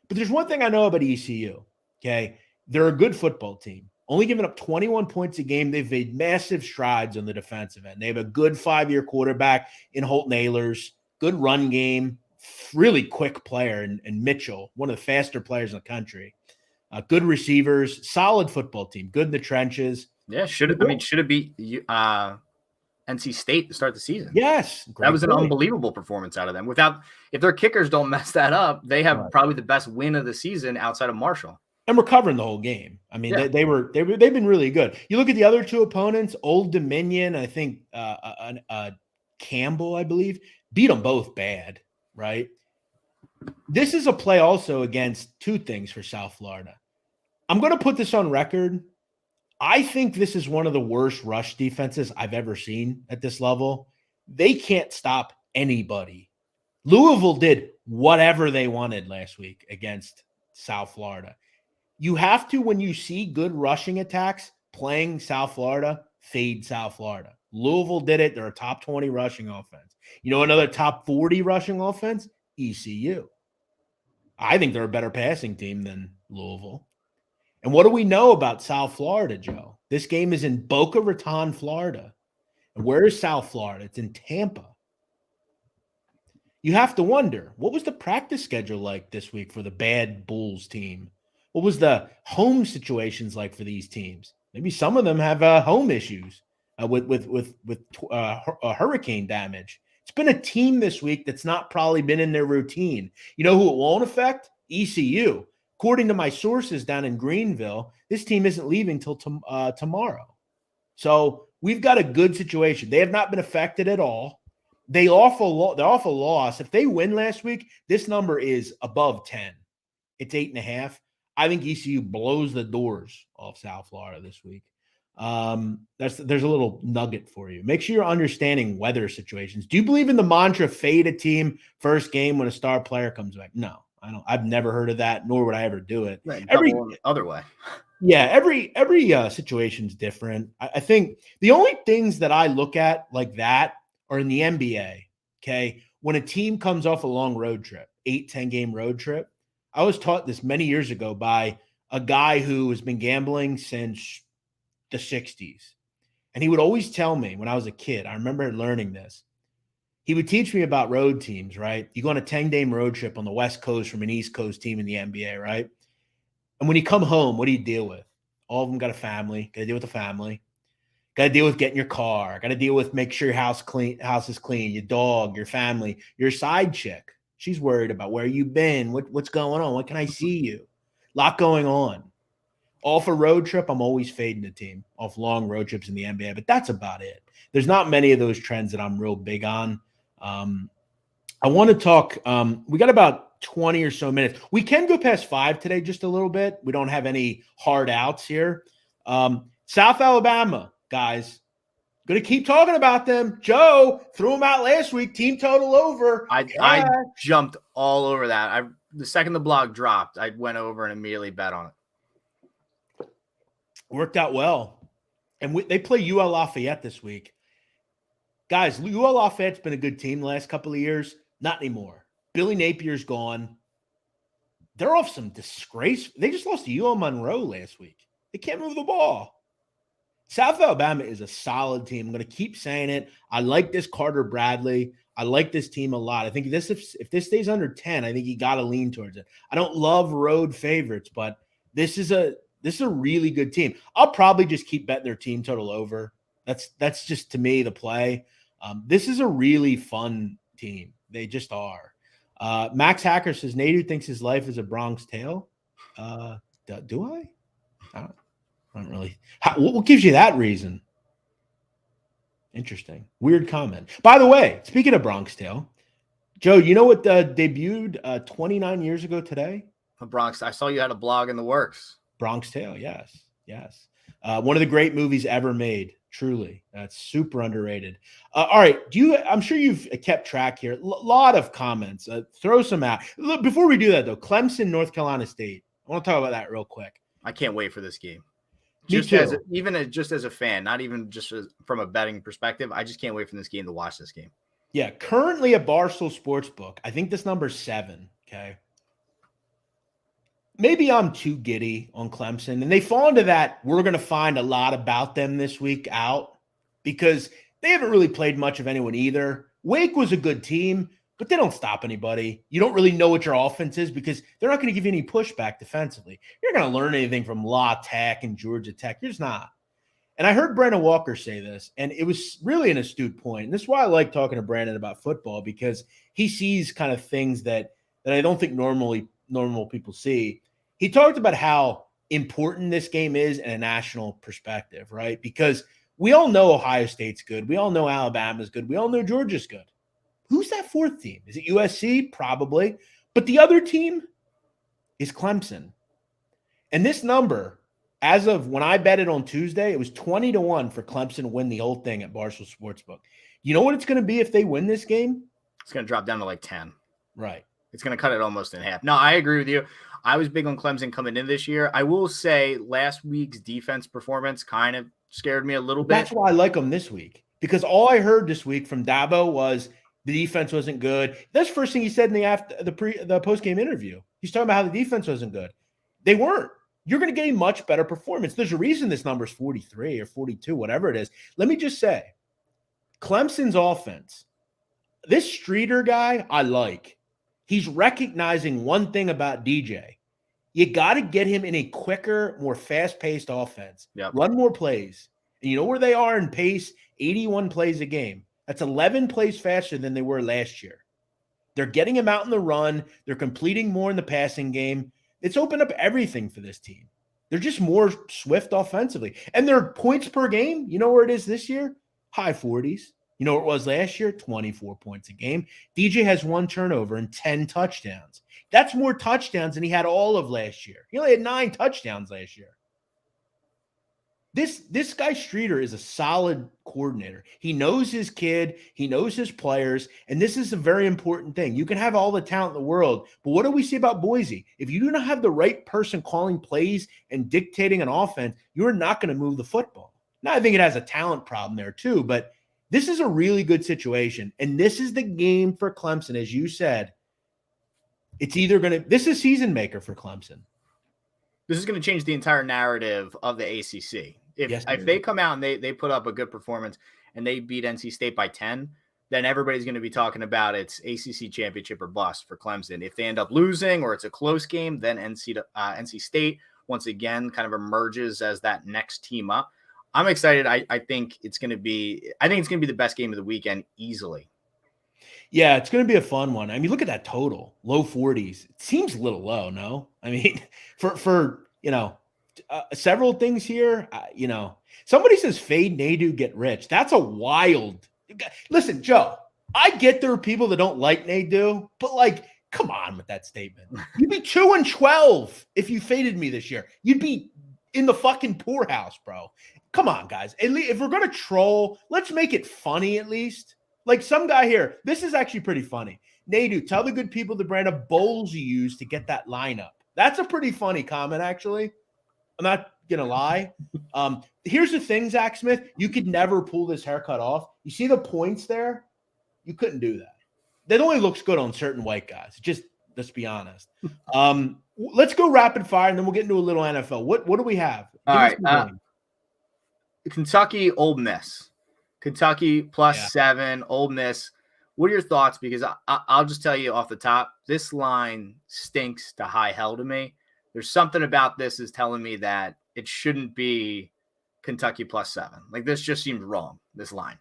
But there's one thing I know about ECU, okay? They're a good football team. Only giving up 21 points a game. They've made massive strides on the defensive end. They have a good 5-year quarterback in Holton Ahlers, good run game, really quick player, and Mitchell, one of the faster players in the country. Good receivers, solid football team, good in the trenches. Yeah, should it be NC State to start the season? Yes, that was an unbelievable performance out of them. If their kickers don't mess that up, they have probably the best win of the season outside of Marshall. And we're covering the whole game. I mean, they've been really good. You look at the other two opponents, Old Dominion, I think Campbell, I believe, beat them both bad, right? This is a play also against two things for South Florida. I'm going to put this on record. I think this is one of the worst rush defenses I've ever seen at this level. They can't stop anybody. Louisville did whatever they wanted last week against South Florida. You have to, when you see good rushing attacks playing South Florida, fade South Florida. Louisville did it. They're a top 20 rushing offense. You know, another top 40 rushing offense? ECU. I think they're a better passing team than Louisville. And what do we know about South Florida, Joe? This game is in Boca Raton, Florida. And where is South Florida? It's in Tampa. You have to wonder, what was the practice schedule like this week for the bad Bulls team? What was the home situations like for these teams? Maybe some of them have home issues with hurricane damage. It's been a team this week that's not probably been in their routine. You know who it won't affect? ECU. According to my sources down in Greenville, this team isn't leaving till tomorrow. So we've got a good situation. They have not been affected at all. They're off a loss. If they win last week, this number is above 10. It's 8.5. I think ECU blows the doors off South Florida this week. There's a little nugget for you. Make sure you're understanding weather situations. Do you believe in the mantra fade a team first game when a star player comes back? No, I don't. I've never heard of that, nor would I ever do it. Right, every other way. Yeah, every situation's different. I think the only things that I look at like that are in the NBA. Okay, when a team comes off a long road trip, 8-10 game road trip. I was taught this many years ago by a guy who has been gambling since the 60s. And he would always tell me when I was a kid, I remember learning this. He would teach me about road teams, right? You go on a 10-game road trip on the West Coast from an East Coast team in the NBA, right? And when you come home, what do you deal with? All of them got a family. Got to deal with the family. Got to deal with getting your car. Got to deal with make sure your house is clean, your dog, your family, your side chick. She's worried about where you've been, what's going on, when can I see you? A lot going on. Off a road trip, I'm always fading the team off long road trips in the NBA, but that's about it. There's not many of those trends that I'm real big on. I want to talk. We got about 20 or so minutes. We can go past 5 today just a little bit. We don't have any hard outs here. South Alabama, guys. Going to keep talking about them. Joe threw them out last week. Team total over. I jumped all over that. The second the blog dropped, I went over and immediately bet on it. Worked out well. And they play UL Lafayette this week. Guys, UL Lafayette's been a good team the last couple of years. Not anymore. Billy Napier's gone. They're off some disgrace. They just lost to UL Monroe last week. They can't move the ball. South Alabama is a solid team. I'm going to keep saying it. I like this Carter Bradley. I like this team a lot. I think if this stays under 10, I think you got to lean towards it. I don't love road favorites, but this is a really good team. I'll probably just keep betting their team total over. That's just, to me, the play. This is a really fun team. They just are. Max Hacker says, Nadu thinks his life is a Bronx Tale. Do I? I don't really. What gives you that reason? Interesting. Weird comment. By the way, speaking of Bronx Tale, Joe, you know what debuted 29 years ago today? Bronx. I saw you had a blog in the works. Bronx Tale, yes. One of the great movies ever made. Truly, that's super underrated. All right, I'm sure you've kept track here. Lot of comments. Throw some out. Look, before we do that, though, Clemson, North Carolina State. I want to talk about that real quick. I can't wait for this game. Just as a fan, not even just from a betting perspective. I just can't wait for this game to watch this game. Yeah, currently at Barstool Sportsbook, I think this number's 7. Okay. maybe I'm too giddy on Clemson, and they fall into that we're going to find a lot about them this week out because they haven't really played much of anyone either. Wake was a good team, but they don't stop anybody. You don't really know what your offense is because they're not going to give you any pushback defensively. You're not going to learn anything from La Tech and Georgia Tech. You're just not. And I heard Brandon Walker say this, and it was really an astute point. And this is why I like talking to Brandon about football, because he sees kind of things that I don't think normal people see. He talked about how important this game is in a national perspective, right? Because we all know Ohio State's good. We all know Alabama's good. We all know Georgia's good. Who's that fourth team? Is it USC? Probably. But the other team is Clemson. And this number, as of when I bet it on Tuesday, it was 20-1 for Clemson to win the whole thing at Barstool Sportsbook. You know what it's going to be if they win this game? It's going to drop down to like 10. Right. It's going to cut it almost in half. No, I agree with you. I was big on Clemson coming in this year. I will say last week's defense performance kind of scared me a little bit. That's why I like them this week, because all I heard this week from Dabo was the defense wasn't good. That's the first thing he said in the post-game interview. He's talking about how the defense wasn't good. They weren't. You're going to get a much better performance. There's a reason this number is 43 or 42, whatever it is. Let me just say, Clemson's offense, this Streeter guy, I like. He's recognizing one thing about DJ. You got to get him in a quicker, more fast-paced offense. Yep. Run more plays. And you know where they are in pace? 81 plays a game. That's 11 plays faster than they were last year. They're getting him out in the run. They're completing more in the passing game. It's opened up everything for this team. They're just more swift offensively. And their points per game, you know where it is this year? High 40s. You know where it was last year? 24 points a game. DJ has 1 turnover and 10 touchdowns. That's more touchdowns than he had all of last year. He only had 9 touchdowns last year. This guy Streeter is a solid coordinator. He knows his kid. He knows his players. And this is a very important thing. You can have all the talent in the world, but what do we see about Boise? If you do not have the right person calling plays and dictating an offense, you're not going to move the football. Now, I think it has a talent problem there too, but this is a really good situation. And this is the game for Clemson, as you said. It's either going to – this is season maker for Clemson. This is going to change the entire narrative of the ACC. If they come out and they put up a good performance and they beat NC State by 10, then everybody's going to be talking about it's ACC championship or bust for Clemson. If they end up losing or it's a close game, then NC State once again kind of emerges as that next team up. I'm excited. I think it's going to be the best game of the weekend easily. Yeah, it's going to be a fun one. I mean, look at that total, low 40s. It seems a little low, no? I mean, for several things here, somebody says fade Nadu, get rich. That's a wild. Listen, Joe, I get there are people that don't like Nadu, but come on with that statement. You'd be 2-12 if you faded me this year. You'd be in the fucking poorhouse, bro. Come on, guys. At least if we're going to troll, let's make it funny at least. Like some guy here, this is actually pretty funny. Nadu, tell the good people the brand of bowls you use to get that lineup. That's a pretty funny comment, actually. I'm not going to lie. Here's the thing, Zach Smith. You could never pull this haircut off. You see the points there? You couldn't do that. That only looks good on certain white guys. Just let's be honest. Let's go rapid fire, and then we'll get into a little NFL. What do we have? All right. Kentucky, Ole Miss. Kentucky plus 7, Ole Miss. What are your thoughts? Because I'll just tell you off the top, this line stinks to high hell to me. There's something about this is telling me that it shouldn't be Kentucky plus 7. This just seems wrong, this line.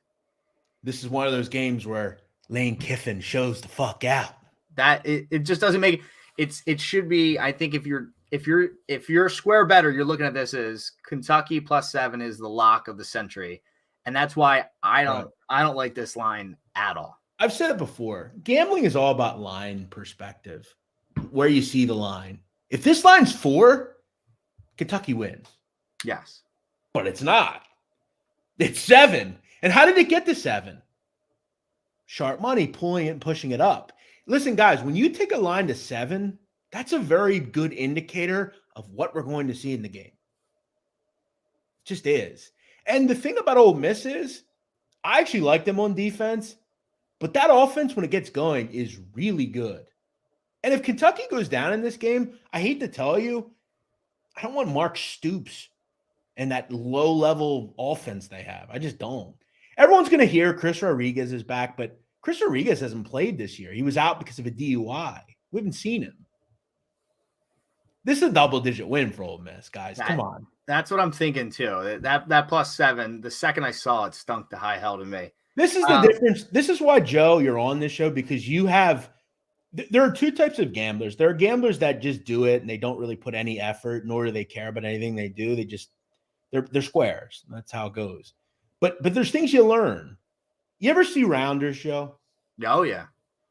This is one of those games where Lane Kiffin shows the fuck out. That it just doesn't make it should be. I think if you're square better, you're looking at this as Kentucky plus 7 is the lock of the century. And that's why I don't like this line at all. I've said it before. Gambling is all about line perspective, where you see the line. If this line's 4, Kentucky wins. Yes. But it's not. It's 7. And how did it get to 7? Sharp money pulling it and pushing it up. Listen, guys, when you take a line to 7, that's a very good indicator of what we're going to see in the game. It just is. And the thing about Ole Miss is, I actually like them on defense, but that offense, when it gets going, is really good. And if Kentucky goes down in this game, I hate to tell you, I don't want Mark Stoops and that low-level offense they have. I just don't. Everyone's going to hear Chris Rodriguez is back, but Chris Rodriguez hasn't played this year. He was out because of a DUI. We haven't seen him. This is a double-digit win for Ole Miss, guys. Come on. That's what I'm thinking, too. That +7, the second I saw it, stunk to high hell to me. This is the difference. This is why, Joe, you're on this show, because you have – there are two types of gamblers. There are gamblers that just do it, and they don't really put any effort, nor do they care about anything they do. They just – they're squares. That's how it goes. But there's things you learn. You ever see Rounders, Joe? Oh, yeah.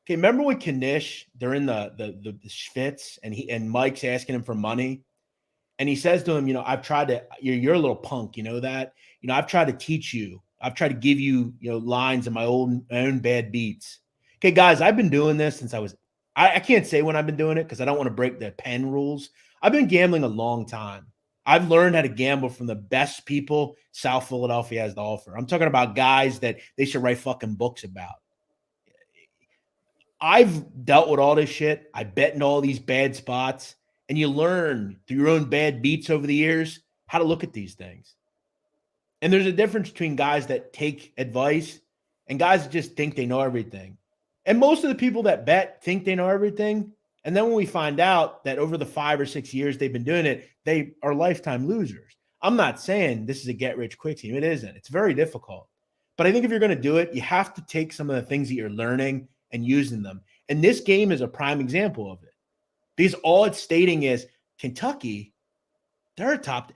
Okay, remember when Knish, they're in the Schwitz, and Mike's asking him for money, and he says to him, I've tried to, you're a little punk, you know that? I've tried to teach you. I've tried to give you, lines in my own bad beats. Okay, guys, I've been doing this since I can't say when I've been doing it because I don't want to break the pen rules. I've been gambling a long time. I've learned how to gamble from the best people South Philadelphia has to offer. I'm talking about guys that they should write fucking books about. I've dealt with all this shit. I bet in all these bad spots, and you learn through your own bad beats over the years how to look at these things. And there's a difference between guys that take advice and guys that just think they know everything. And most of the people that bet think they know everything. And then when we find out that over the 5 or 6 years they've been doing it, they are lifetime losers. I'm not saying this is a get-rich-quick team. It isn't. It's very difficult. But I think if you're going to do it, you have to take some of the things that you're learning and using them. And this game is a prime example of it. Because all it's stating is Kentucky, they're a top.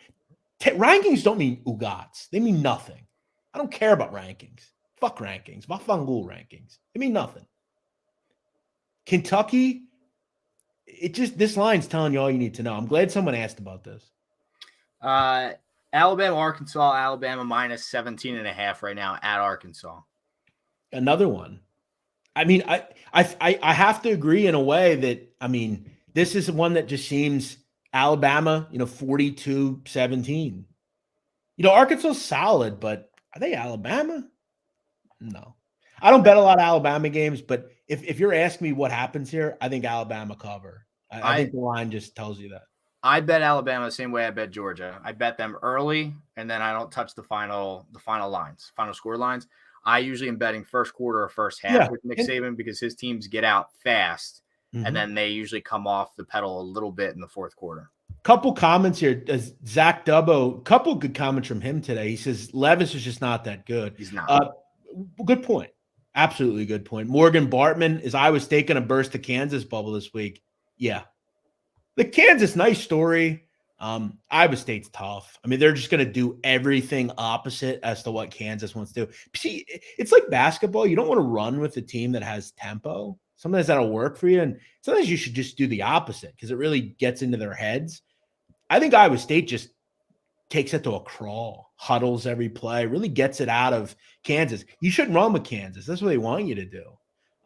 Rankings don't mean ugats. They mean nothing. I don't care about rankings. Fuck rankings. Vafangul rankings. They mean nothing. Kentucky, this line's telling you all you need to know. I'm glad someone asked about this. Alabama, Arkansas, Alabama -17.5 right now at Arkansas. Another one. I mean, I have to agree in a way that, this is one that just seems Alabama, 42-17. Arkansas's solid, but are they Alabama? No. I don't bet a lot of Alabama games, but if you're asking me what happens here, I think Alabama cover. I think the line just tells you that. I bet Alabama the same way I bet Georgia. I bet them early, and then I don't touch the final score lines. I usually am betting first quarter or first half with Nick Saban because his teams get out fast, and then they usually come off the pedal a little bit in the fourth quarter. Couple comments here. Zach Dubbo, couple good comments from him today. He says Levis is just not that good. He's not. Good point. Absolutely good point. Morgan Bartman, is Iowa State going to burst the Kansas bubble this week? Yeah. The Kansas, nice story. Iowa State's tough. They're just going to do everything opposite as to what Kansas wants to do. See, it's like basketball. You don't want to run with a team that has tempo. Sometimes that'll work for you, and sometimes you should just do the opposite because it really gets into their heads. I think Iowa State just takes it to a crawl, huddles every play, really gets it out of Kansas. You shouldn't run with Kansas. That's what they want you to do.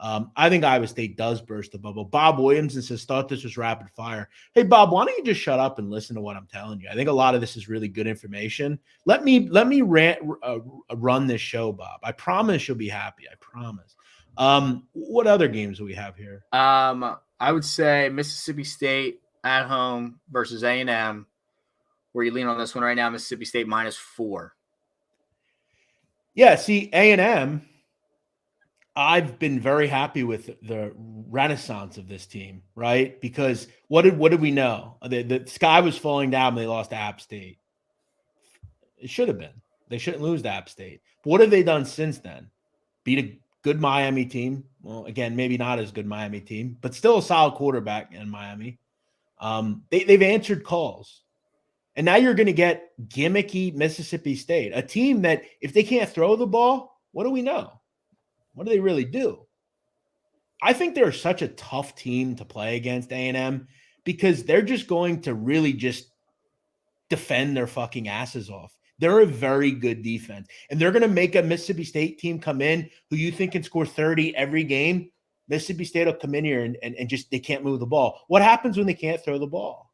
I think Iowa State does burst the bubble. Bob Williamson says, thought this was rapid fire. Hey, Bob, why don't you just shut up and listen to what I'm telling you? I think a lot of this is really good information. Let me run this show, Bob. I promise you'll be happy. I promise. What other games do we have here? I would say Mississippi State at home versus A&M. Where you lean on this one right now? Mississippi State -4. Yeah, see, A&M, I've been very happy with the renaissance of this team, right? Because what did we know? The sky was falling down when they lost to App State. It should have been. They shouldn't lose to App State. But what have they done since then? Beat a good Miami team. Well, again, maybe not as good Miami team, but still a solid quarterback in Miami. They've answered calls. And now you're going to get gimmicky Mississippi State, a team that if they can't throw the ball, what do we know? What do they really do? I think they're such a tough team to play against, A&M, because they're just going to really just defend their fucking asses off. They're a very good defense. And they're going to make a Mississippi State team come in who you think can score 30 every game. Mississippi State will come in here and just they can't move the ball. What happens when they can't throw the ball?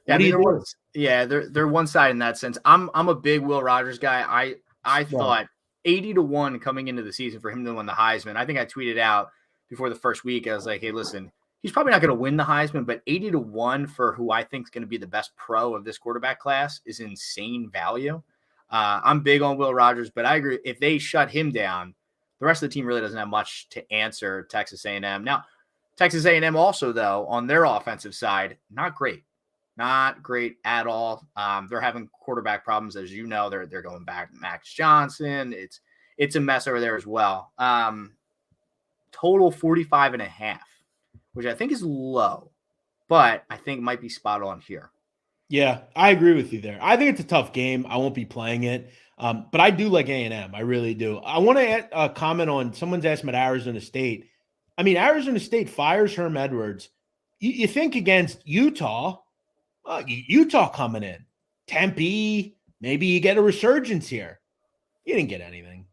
Yeah, they're one side in that sense. I'm a big Will Rogers guy. I thought 80-1 coming into the season for him to win the Heisman. I think I tweeted out before the first week. I was like, hey, listen, he's probably not going to win the Heisman, but 80-1 for who I think is going to be the best pro of this quarterback class is insane value. I'm big on Will Rogers, but I agree. If they shut him down, the rest of the team really doesn't have much to answer Texas A&M. Now, Texas A&M also, though, on their offensive side, not great at all. They're having quarterback problems, as you know. They're going back to Max Johnson. It's a mess over there as well. Total 45.5, which I think is low, but I think might be spot on here. Yeah, I agree with you there. I think it's a tough game. I won't be playing it, but I do like A&M. I really do. I want to comment on someone's asked me about Arizona State. I mean, Arizona State fires Herm Edwards. You think against Utah, Utah coming in, Tempe, maybe you get a resurgence here. You didn't get anything.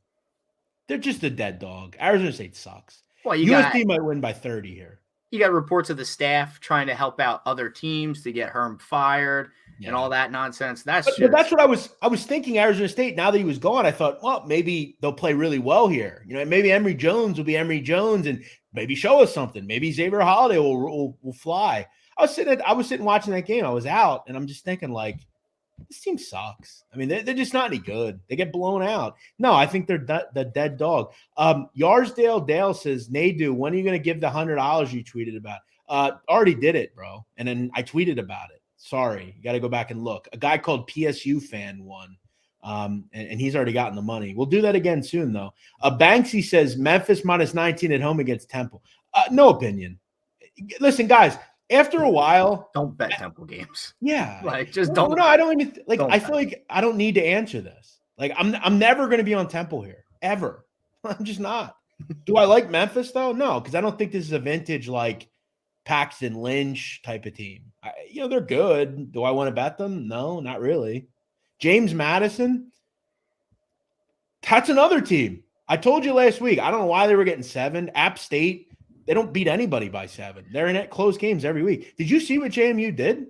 They're just a dead dog. Arizona State sucks. Well, USC might win by 30 here. You got reports of the staff trying to help out other teams to get Herm fired and all that nonsense. But that's what I was thinking. Arizona State. Now that he was gone, I thought, well, maybe they'll play really well here. You know, maybe Emory Jones will be Emory Jones and maybe show us something. Maybe Xavier Holiday will fly. I was sitting watching that game. I was out, and I'm just thinking, like, this team sucks. I mean, they're just not any good. They get blown out. No, I think they're the dead dog. Yarsdale Dale says, Nadu, when are you going to give the $100 you tweeted about? Already did it, bro. And then I tweeted about it. Sorry. You got to go back and look. A guy called PSU Fan won. And he's already gotten the money. We'll do that again soon, though. Banksy says, Memphis minus 19 at home against Temple. No opinion. Listen, guys. After a while, don't bet Temple games. Yeah, like just don't. No, I don't even like. I feel like I don't need to answer this. Like I'm never going to be on Temple here ever. I'm just not. Do I like Memphis though? No, because I don't think this is a vintage like Paxton Lynch type of team. They're good. Do I want to bet them? No, not really. James Madison. That's another team. I told you last week. I don't know why they were getting 7. App State. They don't beat anybody by 7. They're in close games every week. Did you see what JMU did?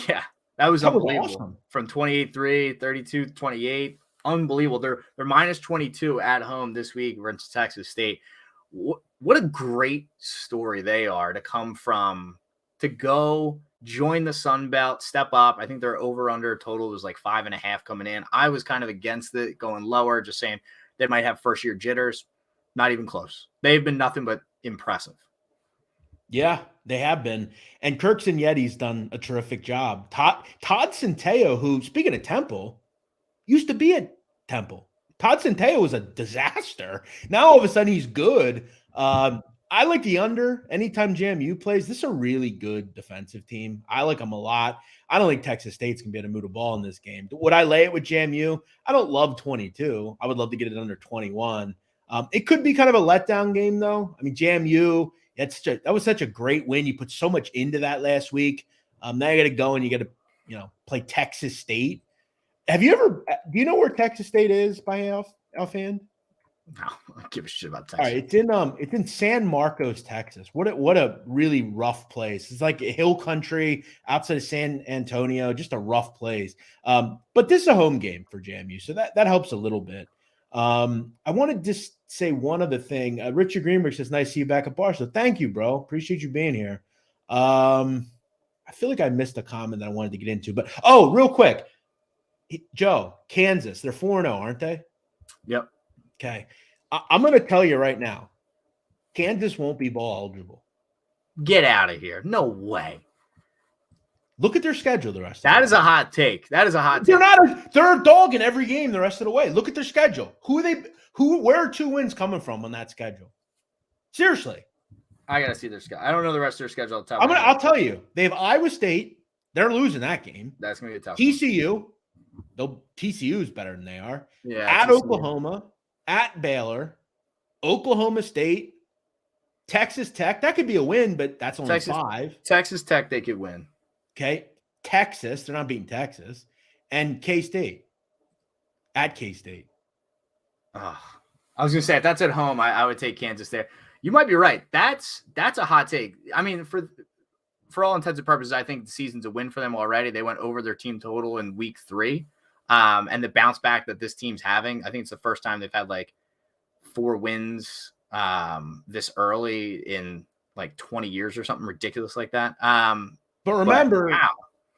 Yeah, that was unbelievable. Awesome. From 28-3, 32-28. Unbelievable. They're minus 22 at home this week against Texas State. What a great story they are to come from, to go join the Sun Belt, step up. I think their over-under total was like 5.5 coming in. I was kind of against it, going lower, just saying they might have first-year jitters. Not even close. They've been nothing but impressive. Yeah, they have been. And Kirkson Yeti's done a terrific job. Todd Centeio, who, speaking of Temple, used to be at Temple. Todd Centeio was a disaster. Now, all of a sudden, he's good. I like the under. Anytime JMU plays, this is a really good defensive team. I like them a lot. I don't think Texas State's going to be able to move the ball in this game. Would I lay it with JMU? I don't love 22. I would love to get it under 21. It could be kind of a letdown game, though. I mean, JMU, that was such a great win. You put so much into that last week. Now you got to go and you got to play Texas State. Do you know where Texas State is by offhand? No, I don't give a shit about Texas. All right, it's in San Marcos, Texas. What a really rough place. It's like a hill country outside of San Antonio, just a rough place. But this is a home game for JMU, so that helps a little bit. I want to just say one other thing. Richard Greenberg says, nice to see you back at Barstool. Thank you, bro. Appreciate you being here. I feel like I missed a comment that I wanted to get into, but real quick. Joe, Kansas, they're 4-0, aren't they? Yep. Okay. I'm going to tell you right now, Kansas won't be bowl eligible. Get out of here. No way. Look at their schedule the rest of the way. That is a hot take. They're a dog in every game the rest of the way. Look at their schedule. Where are 2 wins coming from on that schedule? Seriously. I got to see their schedule. I don't know the rest of their schedule. I'll tell you. They have Iowa State. They're losing that game. That's going to be a tough TCU. TCU is better than they are. Yeah. At TCU. Oklahoma, at Baylor, Oklahoma State, Texas Tech. That could be a win, but that's only 5. Texas Tech, they could win. Okay. Texas, they're not beating Texas. And K-State. At K-State. I was going to say, if that's at home, I would take Kansas there. You might be right. That's a hot take. I mean, for all intents and purposes, I think the season's a win for them already. They went over their team total in week 3. And the bounce back that this team's having, I think it's the first time they've had like 4 wins this early in like 20 years or something ridiculous like that. But remember, wow.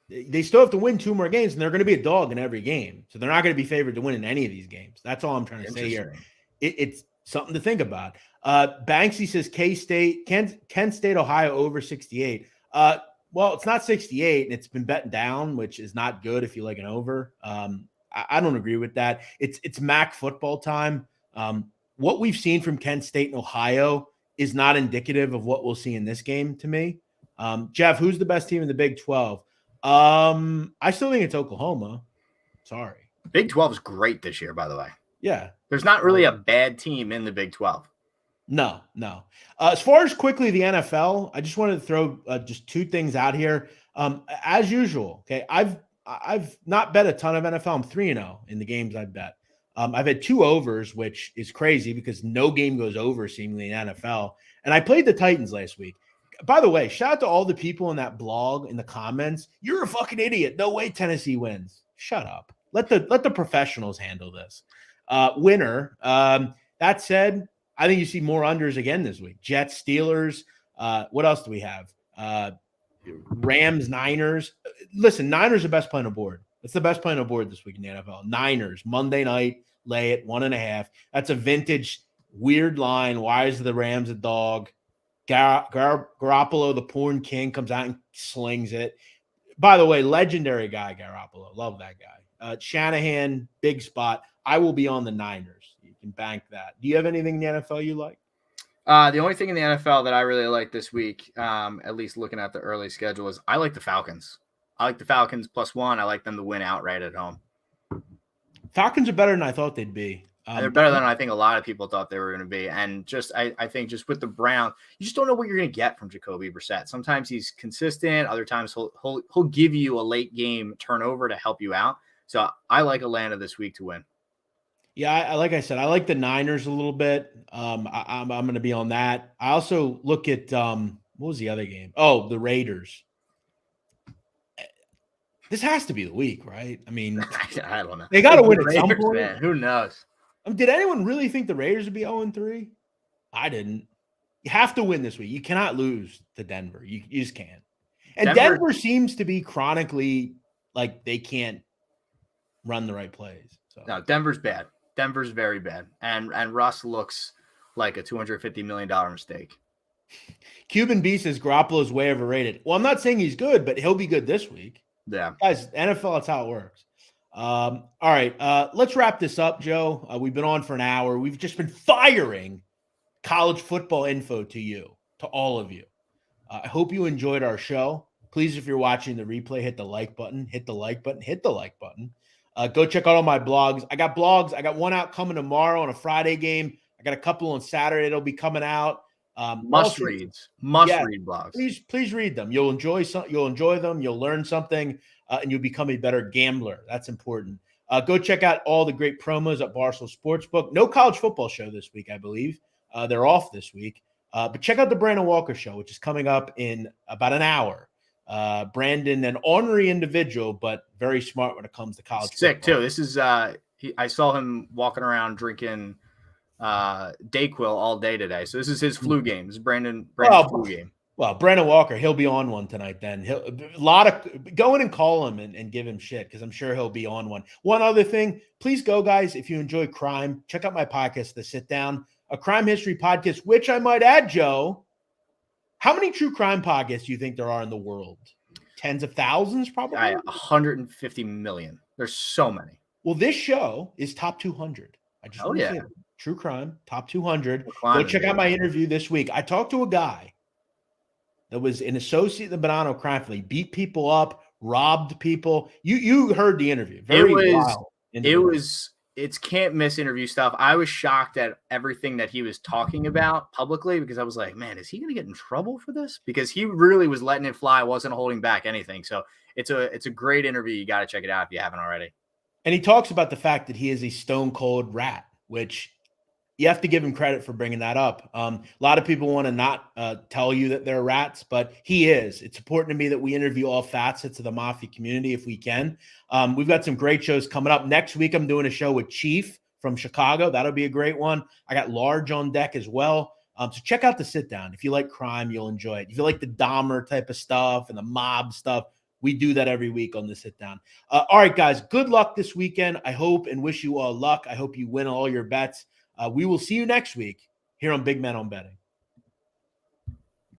They still have to win 2 more games, and they're going to be a dog in every game. So they're not going to be favored to win in any of these games. That's all I'm trying to say here. It's something to think about. Banksy says K-State, Kent State, Ohio over 68. Well, it's not 68, and it's been betting down, which is not good if you like an over. I don't agree with that. It's MAC football time. What we've seen from Kent State and Ohio is not indicative of what we'll see in this game to me. Jeff, who's the best team in the Big 12? I still think it's Oklahoma. Sorry. Big 12 is great this year, by the way. Yeah. There's not really a bad team in the Big 12. No. As far as quickly the NFL, I just wanted to throw just 2 things out here. As usual, okay, I've not bet a ton of NFL. I'm 3-0 in the games I bet. I've had 2 overs, which is crazy because no game goes over seemingly in NFL. And I played the Titans last week. By the way, shout out to all the people in that blog in the comments. You're a fucking idiot. No way Tennessee wins. Shut up. Let the professionals handle this. Winner. That said, I think you see more unders again this week. Jets, Steelers. What else do we have? Rams, Niners. Listen, Niners are the best play on the board. It's the best play on the board this week in the NFL. Niners, Monday night, lay it 1.5. That's a vintage weird line. Why is the Rams a dog? Garoppolo, the porn king, comes out and slings it. By the way, legendary guy, Garoppolo. Love that guy. Shanahan, big spot. I will be on the Niners. You can bank that. Do you have anything in the NFL you like? The only thing in the NFL that I really like this week, at least looking at the early schedule, is I like the Falcons. I like the Falcons +1. I like them to win outright at home. Falcons are better than I thought they'd be. They're better than I think a lot of people thought they were going to be. And just, I think just with the Browns, you just don't know what you're going to get from Jacoby Brissett. Sometimes he's consistent. Other times he'll give you a late game turnover to help you out. So I like Atlanta this week to win. Yeah, like I said, I like the Niners a little bit. I'm going to be on that. I also look at what was the other game? Oh, the Raiders. This has to be the week, right? I mean, I don't know. They got to win at some point. Man, who knows? Did anyone really think the Raiders would be 0-3? I didn't. You have to win this week. You cannot lose to Denver. You just can't. And Denver seems to be chronically like they can't run the right plays. So. No, Denver's bad. Denver's very bad. And Russ looks like a $250 million mistake. Cuban B says Garoppolo's way overrated. Well, I'm not saying he's good, but he'll be good this week. Yeah. Guys, NFL, that's how it works. All right, let's wrap this up, Joe. We've been on for an hour. We've just been firing college football info to you, to all of you. I hope you enjoyed our show. Please, if you're watching the replay, hit the like button, hit the like button, hit the like button. Go check out all my blogs. I got blogs. I got one out coming tomorrow on a Friday game. I got a couple on Saturday. It'll be coming out. Must read blogs. Please read them. You'll enjoy them. You'll learn something, and you'll become a better gambler. That's important. Go check out all the great promos at Barstool Sportsbook. No college football show this week, I believe. They're off this week. But check out the Brandon Walker show, which is coming up in about an hour. Brandon, an ornery individual, but very smart when it comes to college Sick football. too. This is I saw him walking around drinking Dayquil all day today. So this is his flu game. This is Brandon's flu game. Well, Brandon Walker, he'll be on one tonight then. He'll go in and call him and give him shit because I'm sure he'll be on one. One other thing, please go, guys, if you enjoy crime, check out my podcast, The Sit Down, a crime history podcast, which I might add, Joe, how many true crime podcasts do you think there are in the world? Tens of thousands, probably? 150 million. There's so many. Well, this show is top 200. I just want to say that. True crime, top 200. Go check out my interview this week. I talked to a guy that was an associate in the Bonanno crime family, beat people up, robbed people. You heard the interview. It's can't miss interview stuff. I was shocked at everything that he was talking about publicly because I was like, man, is he going to get in trouble for this? Because he really was letting it fly, wasn't holding back anything. So it's a great interview. You got to check it out if you haven't already. And he talks about the fact that he is a stone cold rat, which you have to give him credit for bringing that up. A lot of people want to not tell you that they're rats, but he is. It's important to me that we interview all facets of the mafia community if we can. We've got some great shows coming up. Next week, I'm doing a show with Chief from Chicago. That'll be a great one. I got Large on deck as well. So check out the sit down. If you like crime, you'll enjoy it. If you like the Dahmer type of stuff and the mob stuff, we do that every week on the sit down. All right, guys, good luck this weekend. I hope and wish you all luck. I hope you win all your bets. We will see you next week here on Big Men on Betting.